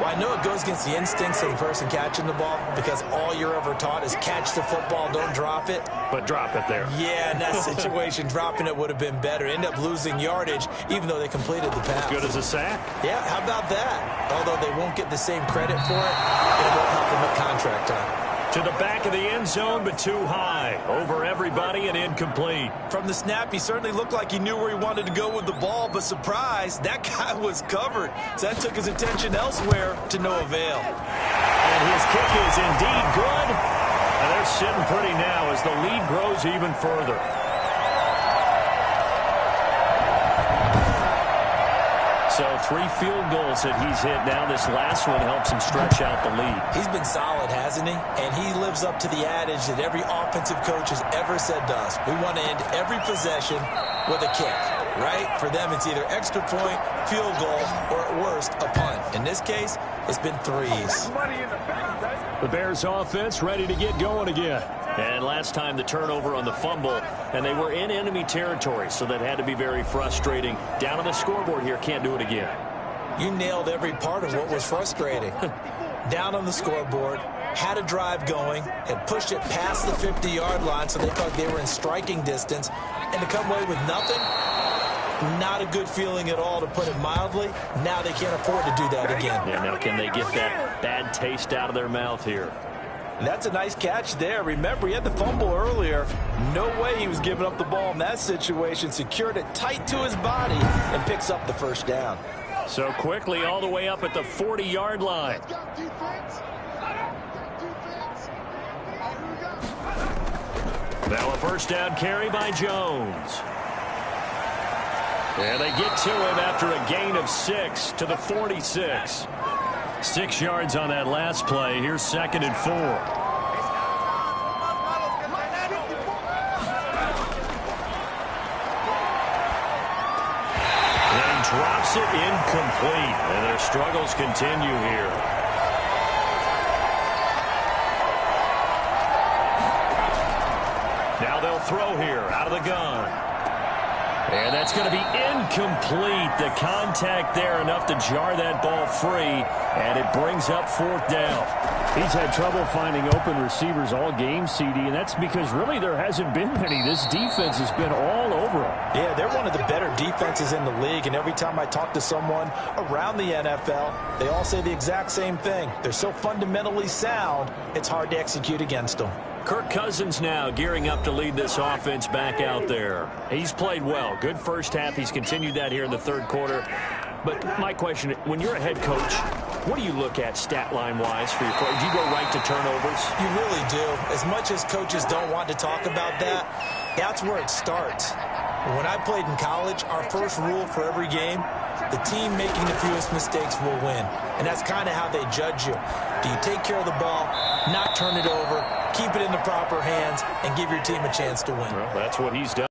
Well, I know it goes against the instincts of the person catching the ball because all you're ever taught is catch the football, don't drop it. But drop it there. Yeah, in that situation, dropping it would have been better. End up losing yardage, even though they completed the pass. Good as a sack. Yeah, how about that? Although they won't get the same credit for it, it won't help them at contract time. To the back of the end zone, but too high. Over everybody and incomplete. From the snap, he certainly looked like he knew where he wanted to go with the ball, but surprise, that guy was covered. So that took his attention elsewhere to no avail. And his kick is indeed good. And they're sitting pretty now as the lead grows even further. So 3 field goals that he's hit now. This last one helps him stretch out the lead. He's been solid, hasn't he? And he lives up to the adage that every offensive coach has ever said to us. We want to end every possession with a kick, right? For them, it's either extra point, field goal, or at worst, a punt. In this case, it's been 3s. The Bears offense ready to get going again. And last time the turnover on the fumble, and they were in enemy territory, so that had to be very frustrating. Down on the scoreboard here, can't do it again. You nailed every part of what was frustrating. Down on the scoreboard, had a drive going, had pushed it past the 50-yard line, so they thought they were in striking distance, and to come away with nothing, not a good feeling at all, to put it mildly. Now they can't afford to do that again. Yeah, now can they get that bad taste out of their mouth here? That's a nice catch there. Remember, he had the fumble earlier. No way he was giving up the ball in that situation. Secured it tight to his body and picks up the 1st down. So quickly all the way up at the 40-yard line. Now a 1st down carry by Jones. And they get to him after a gain of 6 to the 46. 6 yards on that last play. Here's 2nd and 4. And he drops it incomplete. And their struggles continue here. Now they'll throw here out of the gun. And that's going to be incomplete. The contact there enough to jar that ball free, and it brings up 4th down. He's had trouble finding open receivers all game, CD, and that's because really there hasn't been many. This defense has been all over him. Yeah, they're one of the better defenses in the league, and every time I talk to someone around the NFL, they all say the exact same thing. They're so fundamentally sound, it's hard to execute against them. Kirk Cousins now gearing up to lead this offense back out there. He's played well. Good first half. He's continued that here in the 3rd quarter. But my question, when you're a head coach, what do you look at stat line-wise for your play? Do you go right to turnovers? You really do. As much as coaches don't want to talk about that, that's where it starts. When I played in college, our first rule for every game, the team making the fewest mistakes will win. And that's kind of how they judge you. Do you take care of the ball, not turn it over, keep it in the proper hands, and give your team a chance to win? Well, that's what he's done.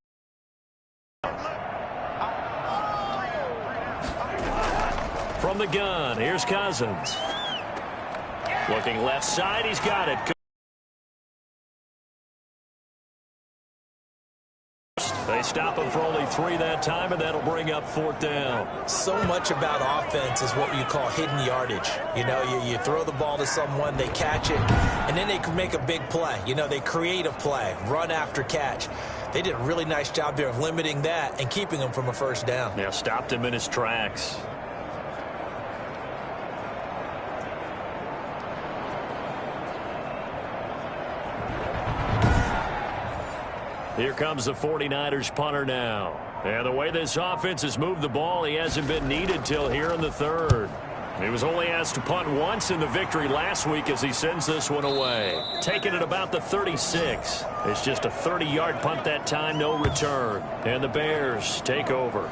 From the gun, here's Cousins. Looking left side, he's got it. They stop him for only 3 that time, and that'll bring up 4th down. So much about offense is what you call hidden yardage. You know, you throw the ball to someone, they catch it, and then they can make a big play. You know, they create a play, run after catch. They did a really nice job there of limiting that and keeping him from a first down. Yeah, stopped him in his tracks. Here comes the 49ers punter now. And the way this offense has moved the ball, he hasn't been needed till here in the 3rd. He was only asked to punt once in the victory last week as he sends this one away. Taking it about the 36. It's just a 30-yard punt that time, no return. And the Bears take over.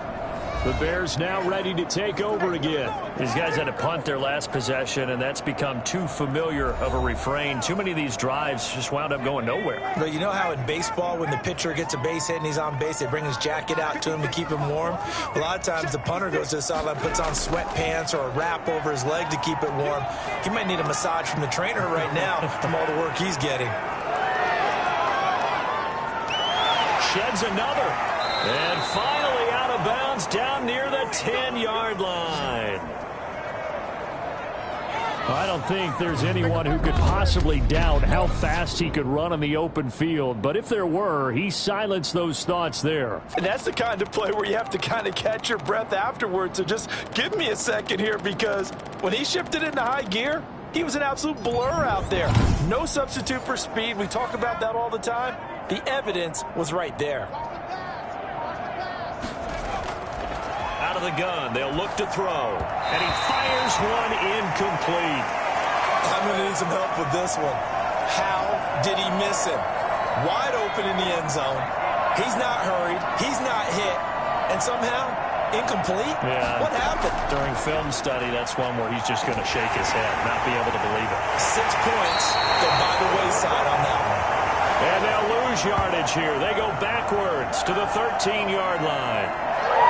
The Bears now ready to take over again. These guys had to punt their last possession, and that's become too familiar of a refrain. Too many of these drives just wound up going nowhere. But you know how in baseball, when the pitcher gets a base hit and he's on base, they bring his jacket out to him to keep him warm? A lot of times the punter goes to the sideline, puts on sweatpants or a wrap over his leg to keep it warm. He might need a massage from the trainer right now from all the work he's getting. Sheds another. And finally out of bounds down near the 10-yard line. I don't think there's anyone who could possibly doubt how fast he could run on the open field. But if there were, he silenced those thoughts there. And that's the kind of play where you have to kind of catch your breath afterwards. So just give me a second here, because when he shifted into high gear, he was an absolute blur out there. No substitute for speed. We talk about that all the time. The evidence was right there. Out of the gun, they'll look to throw. And he fires one incomplete. I'm going to need some help with this one. How did he miss him? Wide open in the end zone. He's not hurried. He's not hit. And somehow, incomplete? Yeah. What happened? During film study, that's one where he's just going to shake his head, not be able to believe it. 6 points go by the wayside on that one. And they'll lose yardage here. They go backwards to the 13-yard line.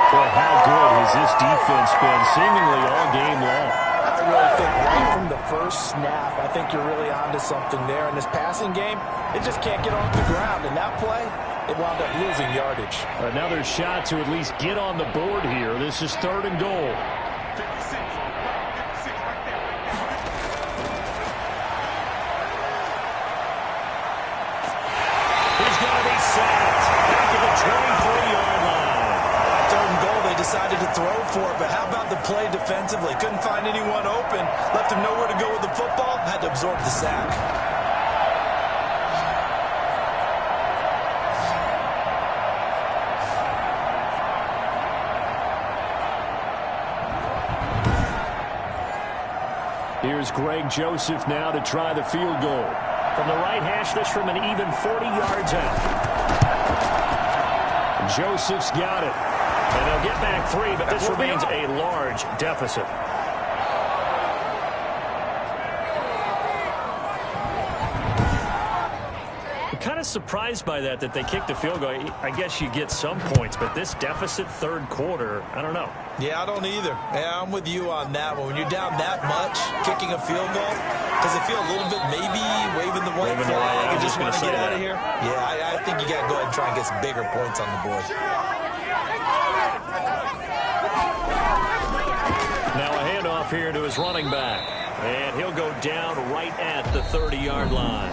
Boy, how good has this defense been seemingly all game long? I really think right from the first snap, I think you're really onto something there. In this passing game, it just can't get off the ground. And that play, it wound up losing yardage. Another shot to at least get on the board here. This is 3rd and goal. 56, right there. He's going to be sacked back at the 23-yard line. 3rd and goal, they decided to throw for it, but how about the play defensively? Couldn't find anyone open, left him nowhere to go with the football, had to absorb the sack. Here's Greg Joseph now to try the field goal. From the right hash, this from an even 40 yards out. Joseph's got it. And they'll get back 3, but this remains a large deficit. I'm kind of surprised by that they kicked the field goal. I guess you get some points, but this deficit 3rd quarter, I don't know. Yeah, I don't either. Yeah, I'm with you on that one. When you're down that much, kicking a field goal, does it feel a little bit maybe waving the white flag and just want to get out of here? Yeah, I think you got to go ahead and try and get some bigger points on the board. Now a handoff here to his running back. And he'll go down right at the 30-yard line.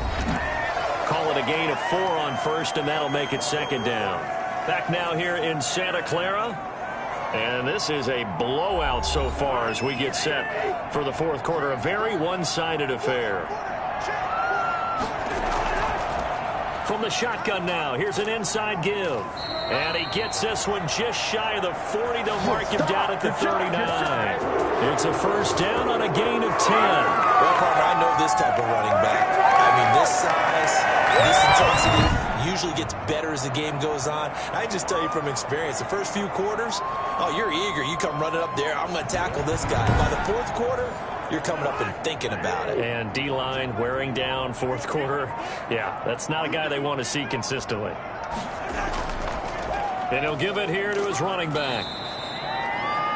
Call it a gain of 4 on 1st, and that'll make it 2nd down. Back now here in Santa Clara. And this is a blowout so far as we get set for the 4th quarter. A very one-sided affair. From the shotgun now, here's an inside give. And he gets this one just shy of the 40 to mark him down at the 39. It's a 1st down on a gain of 10. Well, partner, I know this type of running back. I mean, this size, this intensity usually gets better as the game goes on. I just tell you from experience, the first few quarters, oh, you're eager. You come running up there, I'm going to tackle this guy. By the 4th quarter, you're coming up and thinking about it. And D-line wearing down 4th quarter. Yeah, that's not a guy they want to see consistently. And he'll give it here to his running back.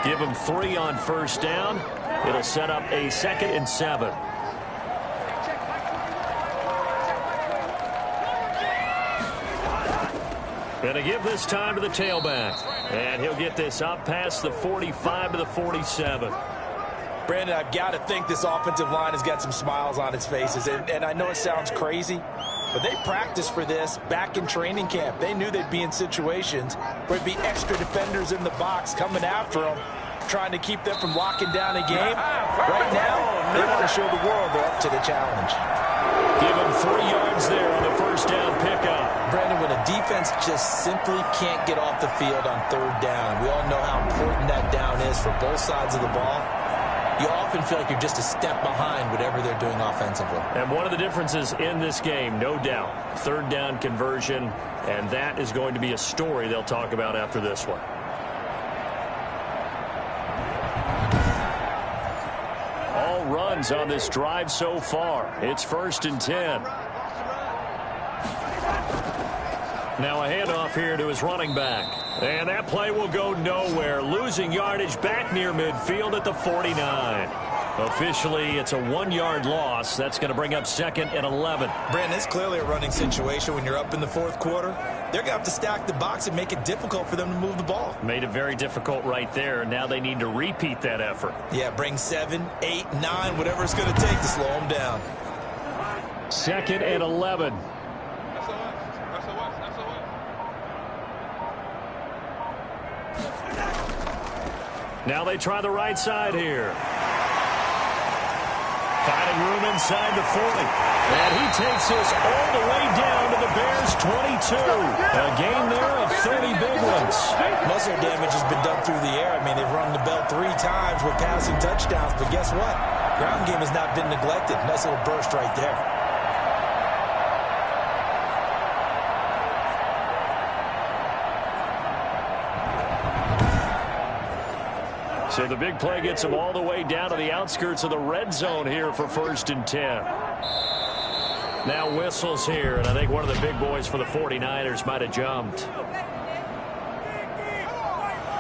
Give him 3 on 1st down. It'll set up a 2nd and 7. Going to give this time to the tailback. And he'll get this up past the 45 to the 47. Brandon, I've got to think this offensive line has got some smiles on its faces. And I know it sounds crazy, but they practiced for this back in training camp. They knew they'd be in situations where there'd be extra defenders in the box coming after them, trying to keep them from locking down a game. Right now, they want to show the world they're up to the challenge. Give him 3 yards there on the first down pickup. Brandon, when a defense just simply can't get off the field on third down, and we all know how important that down is for both sides of the ball, you often feel like you're just a step behind whatever they're doing offensively. And one of the differences in this game, no doubt, third down conversion, and that is going to be a story they'll talk about after this one. All runs on this drive so far. It's 1st and 10. Now a handoff here to his running back. And that play will go nowhere. Losing yardage back near midfield at the 49. Officially, it's a 1-yard loss. That's going to bring up 2nd and 11. Brandon, it's clearly a running situation when you're up in the 4th quarter. They're going to have to stack the box and make it difficult for them to move the ball. Made it very difficult right there. Now they need to repeat that effort. Yeah, bring 7, 8, 9, whatever it's going to take to slow them down. 2nd and 11. Now they try the right side here. Finding room inside the 40. And he takes this all the way down to the Bears' 22. A gain there of 30 big ones. Muscle damage has been done through the air. I mean, they've rung the bell 3 times with passing touchdowns. But guess what? Ground game has not been neglected. Nice little burst right there. So the big play gets them all the way down to the outskirts of the red zone here for 1st and 10. Now whistles here, and I think one of the big boys for the 49ers might have jumped.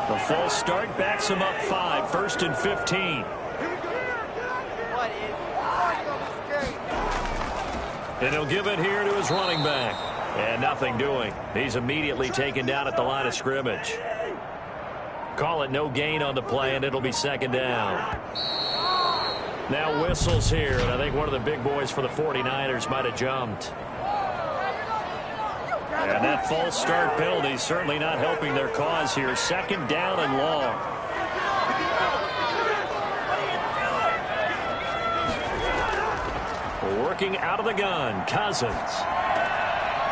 The false start backs him up 5, 1st and 15. And he'll give it here to his running back. And nothing doing. He's immediately taken down at the line of scrimmage. Call it no gain on the play, and it'll be 2nd down. Now whistles here, and I think one of the big boys for the 49ers might have jumped. And that false start penalty is certainly not helping their cause here. 2nd down and long. Working out of the gun, Cousins.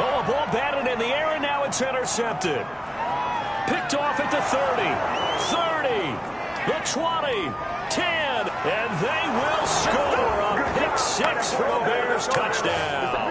Oh, a ball batted in the air, and now it's intercepted. Picked off at the 30, 30, the 20, 10, and they will score a pick 6 for a Bears touchdown.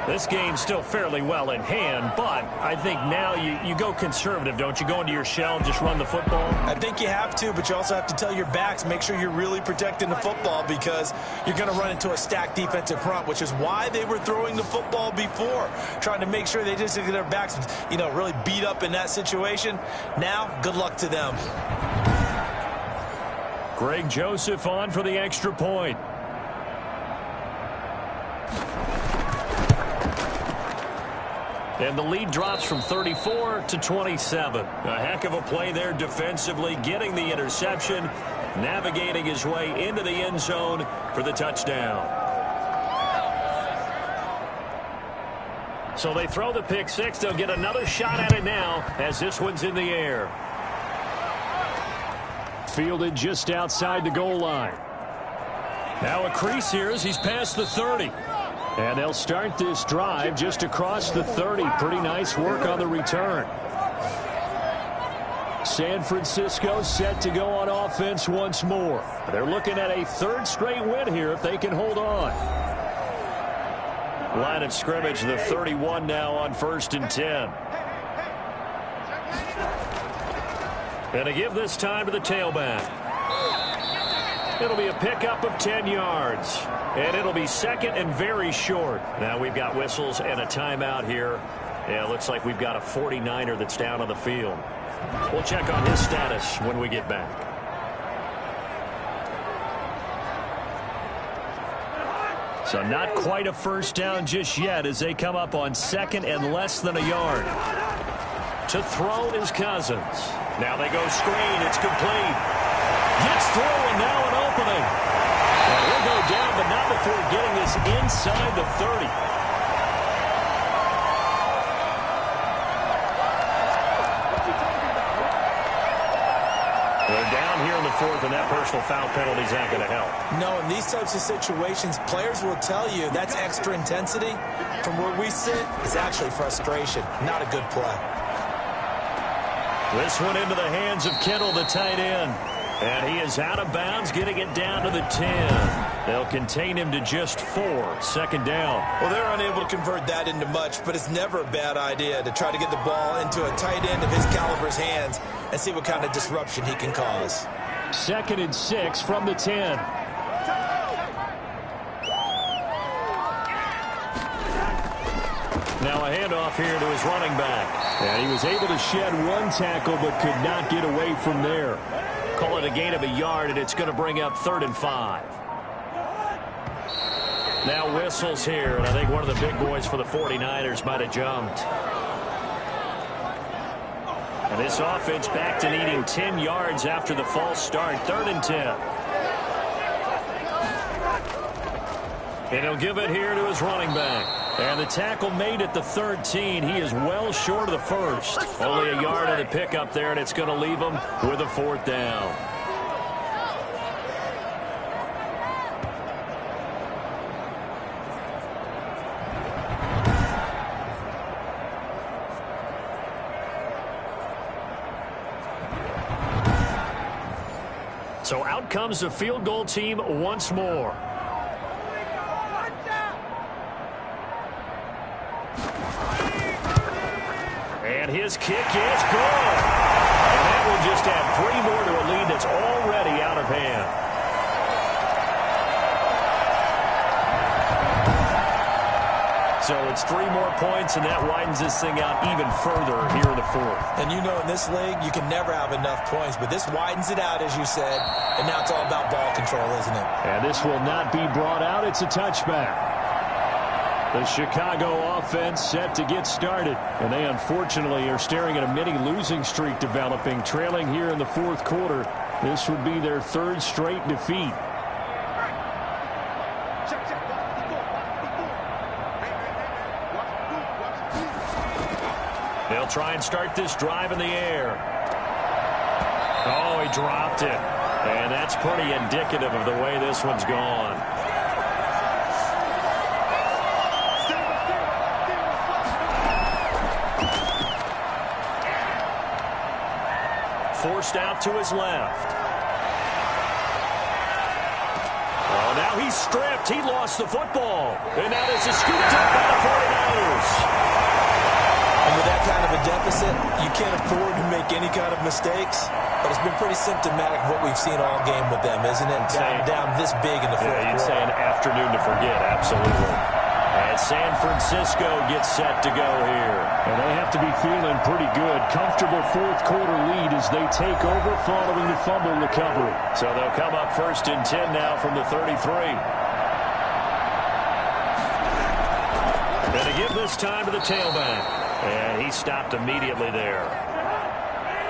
This game's still fairly well in hand, but I think now you go conservative, don't you? Go into your shell and just run the football? I think you have to, but you also have to tell your backs, make sure you're really protecting the football because you're going to run into a stacked defensive front, which is why they were throwing the football before, trying to make sure they just get their backs, really beat up in that situation. Now, good luck to them. Greg Joseph on for the extra point. And the lead drops from 34 to 27. A heck of a play there defensively, getting the interception, navigating his way into the end zone for the touchdown. So they throw the pick 6. They'll get another shot at it now as this one's in the air. Fielded just outside the goal line. Now a crease here as he's past the 30. And they'll start this drive just across the 30. Pretty nice work on the return. San Francisco set to go on offense once more. They're looking at a 3rd straight win here if they can hold on. Line of scrimmage, the 31 now on 1st and 10. And to give this time to the tailback. It'll be a pickup of 10 yards. And it'll be 2nd and very short. Now we've got whistles and a timeout here. Yeah, it looks like we've got a 49er that's down on the field. We'll check on his status when we get back. So not quite a first down just yet as they come up on second and less than a yard. To throw is Cousins. Now they go screen. It's complete. Gets through and now an opening. And he'll go down, but not before getting this inside the 30. They're down here in the fourth, and that personal foul penalty is not going to help. No, in these types of situations, players will tell you that's extra intensity. From where we sit, it's actually frustration. Not a good play. This one into the hands of Kittle, the tight end. And he is out of bounds, getting it down to the 10. They'll contain him to just 4. Second down. Well, they're unable to convert that into much, but it's never a bad idea to try to get the ball into a tight end of his caliber's hands and see what kind of disruption he can cause. 2nd and 6 from the 10. Now a handoff here to his running back. And he was able to shed one tackle but could not get away from there. Call it a gain of a yard, and it's going to bring up 3rd and 5. Now whistles here, and I think one of the big boys for the 49ers might have jumped. And this offense back to needing 10 yards after the false start. 3rd and 10. And he'll give it here to his running back. And the tackle made at the 13. He is well short of the first. Only a yard of the pickup there, and it's going to leave him with a 4th down. So out comes the field goal team once more. And his kick is good. And that will just add 3 more to a lead that's already out of hand. So it's 3 more points, and that widens this thing out even further here in the 4th. And you know, in this league, you can never have enough points, but this widens it out, as you said, and now it's all about ball control, isn't it? And this will not be brought out. It's a touchback. The Chicago offense set to get started. And they unfortunately are staring at a mini losing streak developing, trailing here in the 4th quarter. This would be their 3rd straight defeat. They'll try and start this drive in the air. Oh, he dropped it. And that's pretty indicative of the way this one's gone. Forced out to his left. Oh, now he's stripped. He lost the football. And now this is scooped up by the 49ers. And with that kind of a deficit, you can't afford to make any kind of mistakes. But it's been pretty symptomatic of what we've seen all game with them, isn't it? Down this big in the 4th quarter. You'd say an afternoon to forget, absolutely. And San Francisco gets set to go here. And they have to be feeling pretty good. Comfortable 4th quarter lead as they take over following the fumble recovery. So they'll come up 1st and 10 now from the 33. And to give this time to the tailback. And he stopped immediately there.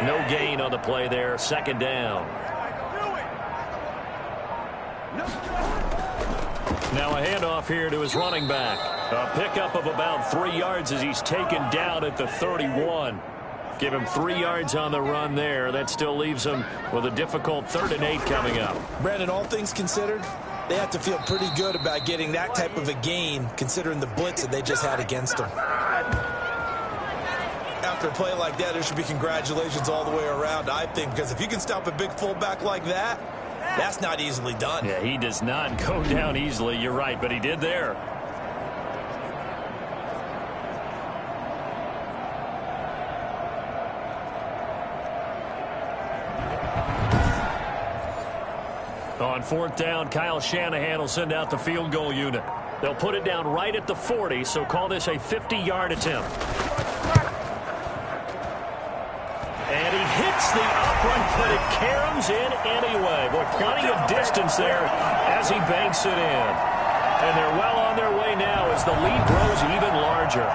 No gain on the play there. 2nd down. Now a handoff here to his running back. A pickup of about 3 yards as he's taken down at the 31. Give him 3 yards on the run there. That still leaves him with a difficult 3rd and 8 coming up. Brandon, all things considered, they have to feel pretty good about getting that type of a gain considering the blitz that they just had against them. After a play like that, there should be congratulations all the way around, I think, because if you can stop a big fullback like that, that's not easily done. Yeah, he does not go down easily. You're right, but he did there. On 4th down, Kyle Shanahan will send out the field goal unit. They'll put it down right at the 40, so call this a 50-yard attempt. And he hits the upright, but it caroms in anyway. Boy, plenty of distance there as he banks it in. And they're well on their way now as the lead grows even larger.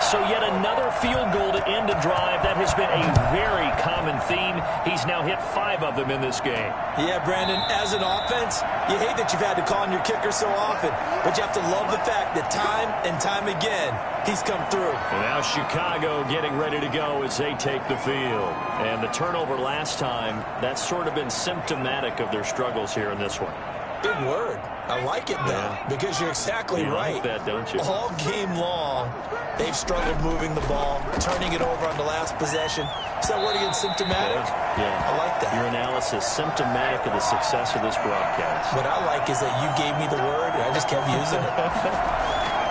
So yet another field goal to end a drive. That has been a very common theme. He's now hit 5 of them in this game. Yeah, Brandon, as an offense, you hate that you've had to call on your kicker so often, but you have to love the fact that time and time again, he's come through. And now Chicago getting ready to go as they take the field. And the turnover last time, that's sort of been symptomatic of their struggles here in this one. Big word. I like it, though, because you're exactly right. You like that, don't you? All game long, they've struggled moving the ball, turning it over on the last possession. Is that word again, symptomatic? Yeah. I like that. Your analysis, symptomatic of the success of this broadcast. What I like is that you gave me the word, and I just kept using it.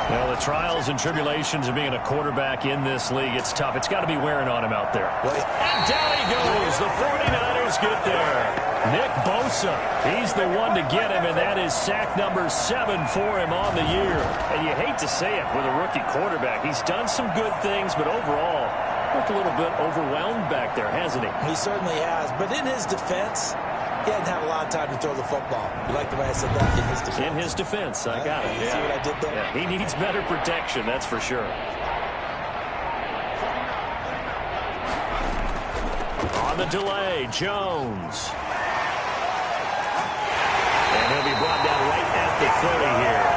Well, the trials and tribulations of being a quarterback in this league, it's tough. It's got to be wearing on him out there. And down he goes. The 49ers get there. Nick Bosa, he's the one to get him, and that is sack number 7 for him on the year. And you hate to say it with a rookie quarterback. He's done some good things, but overall, looked a little bit overwhelmed back there, hasn't he? He certainly has. But in his defense, he hadn't had a lot of time to throw the football. You like the way I said that? In his defense. In his defense, I got it. You see what I did there? Yeah, he needs better protection, that's for sure. On the delay, Jones. And he'll be brought down right at the 30 here.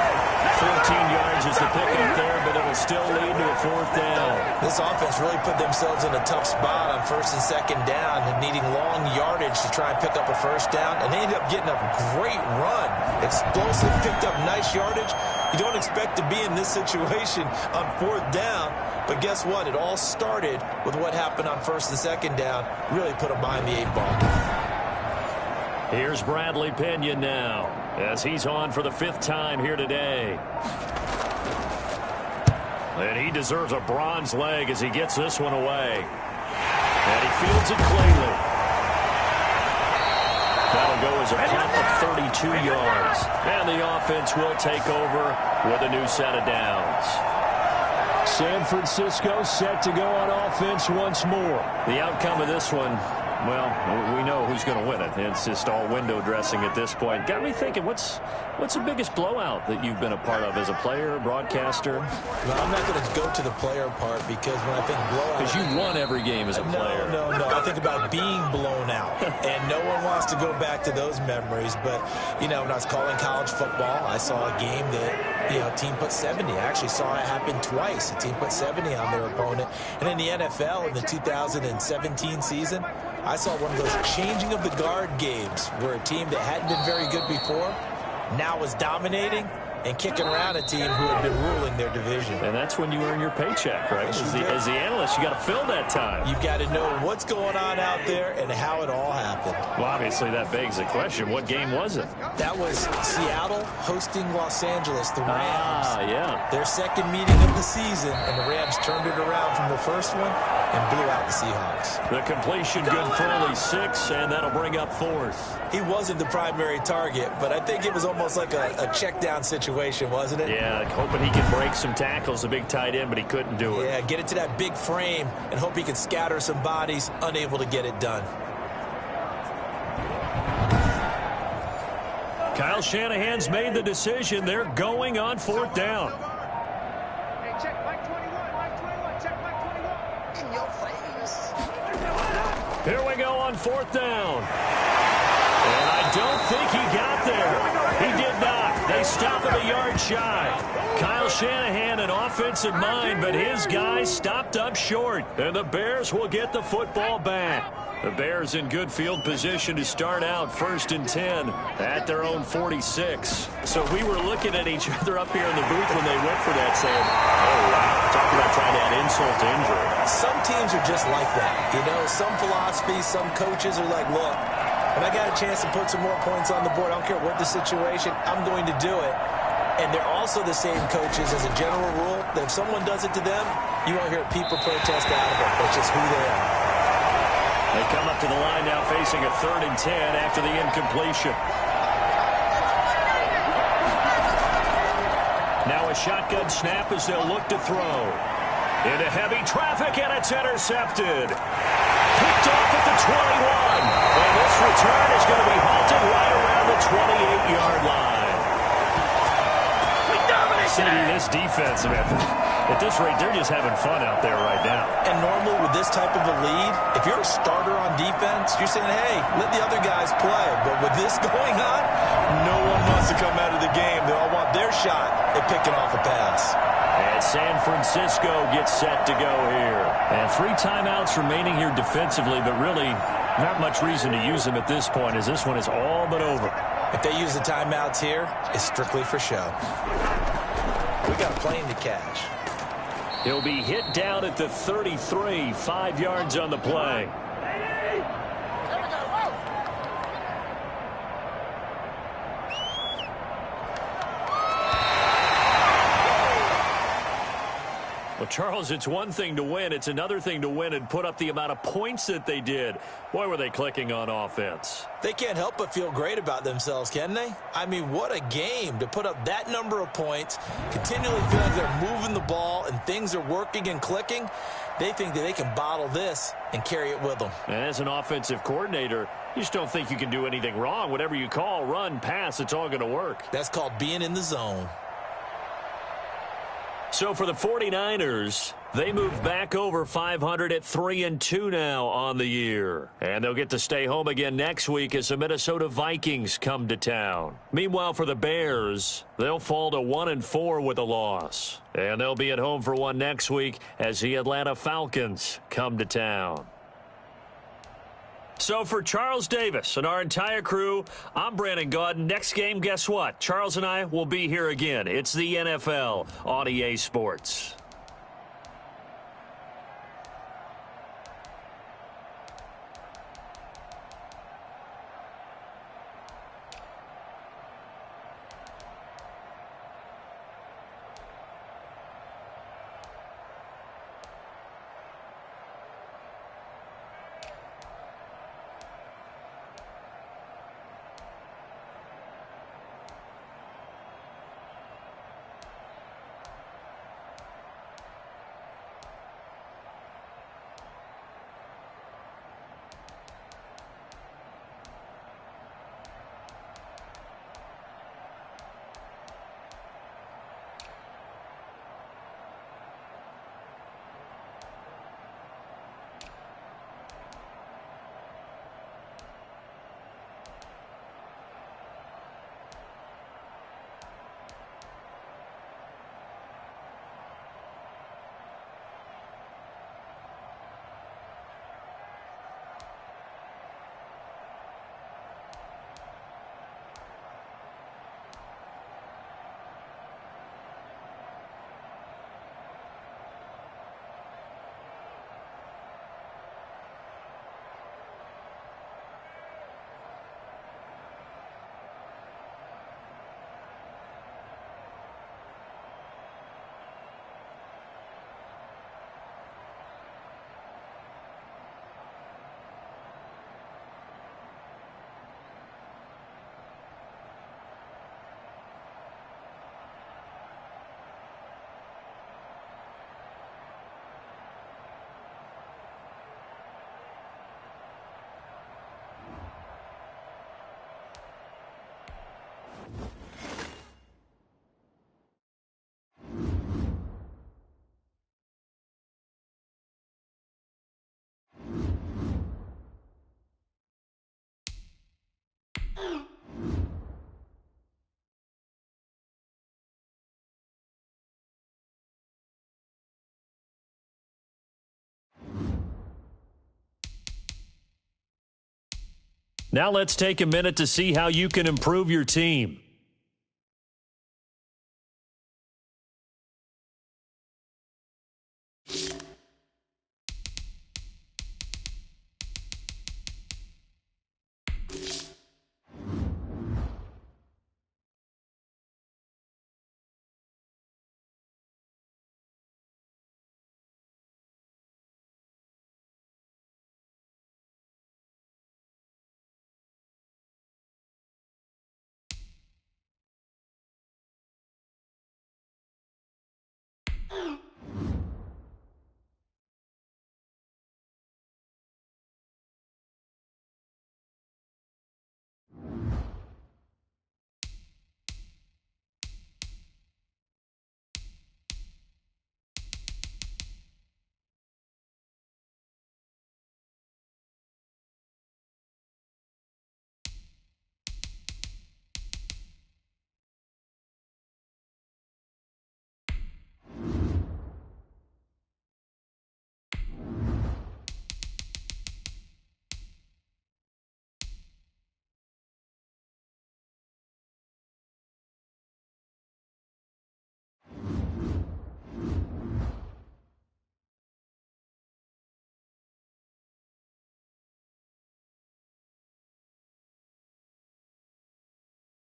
14 yards is the pickup there, but it'll still lead to a 4th down. This offense really put themselves in a tough spot on 1st and 2nd down and needing long yardage to try and pick up a 1st down. And they ended up getting a great run. Explosive, picked up nice yardage. You don't expect to be in this situation on 4th down. But guess what? It all started with what happened on 1st and 2nd down. Really put them behind the 8 ball. Here's Bradley Pinion now as he's on for the 5th time here today. And he deserves a bronze leg as he gets this one away. And he fields it cleanly. That'll go as a punt of 32 yards. And the offense will take over with a new set of downs. San Francisco set to go on offense once more. The outcome of this one, well, we know who's going to win it. It's just all window dressing at this point. Got me thinking, what's the biggest blowout that you've been a part of as a player, broadcaster? Well, I'm not going to go to the player part because when I think blowout... Because you won every game as a player. No. I think about being blown out. And no one wants to go back to those memories. But, you know, when I was calling college football, I saw a game that, you know, a team put 70. I actually saw it happen twice. A team put 70 on their opponent. And in the NFL, in the 2017 season, I saw one of those changing of the guard games where a team that hadn't been very good before now was dominating and kicking around a team who had been ruling their division. And that's when you earn your paycheck, right? As the analyst, you got to fill that time. You've got to know what's going on out there and how it all happened. Well, obviously, that begs the question, what game was it? That was Seattle hosting Los Angeles, the Rams. Ah, yeah. Their 2nd meeting of the season, and the Rams turned it around from the first one and blew out the Seahawks. The completion good for only 6, and that'll bring up 4th. He wasn't the primary target, but I think it was almost like a check-down situation, wasn't it? Yeah, hoping he could break some tackles, a big tight end, but he couldn't do it. Yeah, get it to that big frame and hope he could scatter some bodies, unable to get it done. Kyle Shanahan's made the decision. They're going on 4th down. Hey, check Mike 21, Mike 21, check Mike 21. In your face. Here we go on 4th down. And I don't think he got there. He did not. They stop him a yard shy. Kyle Shanahan an offensive mind, but his guys stopped up short. And the Bears will get the football back. The Bears in good field position to start out 1st and 10 at their own 46. So we were looking at each other up here in the booth when they went for that saying, oh, wow, talk about trying to add insult to injury. Some teams are just like that. You know, some philosophies, some coaches are like, look, when I got a chance to put some more points on the board, I don't care what the situation, I'm going to do it. And they're also the same coaches as a general rule that if someone does it to them, you won't hear people protest out of it. That's just who they are. They come up to the line now facing a 3rd and 10 after the incompletion. Now a shotgun snap as they'll look to throw. Into heavy traffic, and it's intercepted. Picked off at the 21. And this return is going to be halted right around the 28-yard line. CD, this defense, man, at this rate, they're just having fun out there right now. And normally with this type of a lead, if you're a starter on defense, you're saying, hey, let the other guys play. But with this going on, no one wants to come out of the game. They all want their shot at picking off a pass. And San Francisco gets set to go here. And 3 timeouts remaining here defensively, but really not much reason to use them at this point, as this one is all but over. If they use the timeouts here, it's strictly for show. We got a plane to catch. He'll be hit down at the 33, 5 yards on the play. Well, Charles, it's one thing to win. It's another thing to win and put up the amount of points that they did. Boy, were they clicking on offense. They can't help but feel great about themselves, can they? I mean, what a game to put up that number of points, continually feel like they're moving the ball and things are working and clicking. They think that they can bottle this and carry it with them. And as an offensive coordinator, you just don't think you can do anything wrong. Whatever you call, run, pass, it's all going to work. That's called being in the zone. So for the 49ers, they move back over 500 at 3-2 now on the year. And they'll get to stay home again next week as the Minnesota Vikings come to town. Meanwhile, for the Bears, they'll fall to 1-4 with a loss. And they'll be at home for one next week as the Atlanta Falcons come to town. So for Charles Davis and our entire crew, I'm Brandon Gaudin. Next game, guess what? Charles and I will be here again. It's the NFL on EA Sports. Now let's take a minute to see how you can improve your team.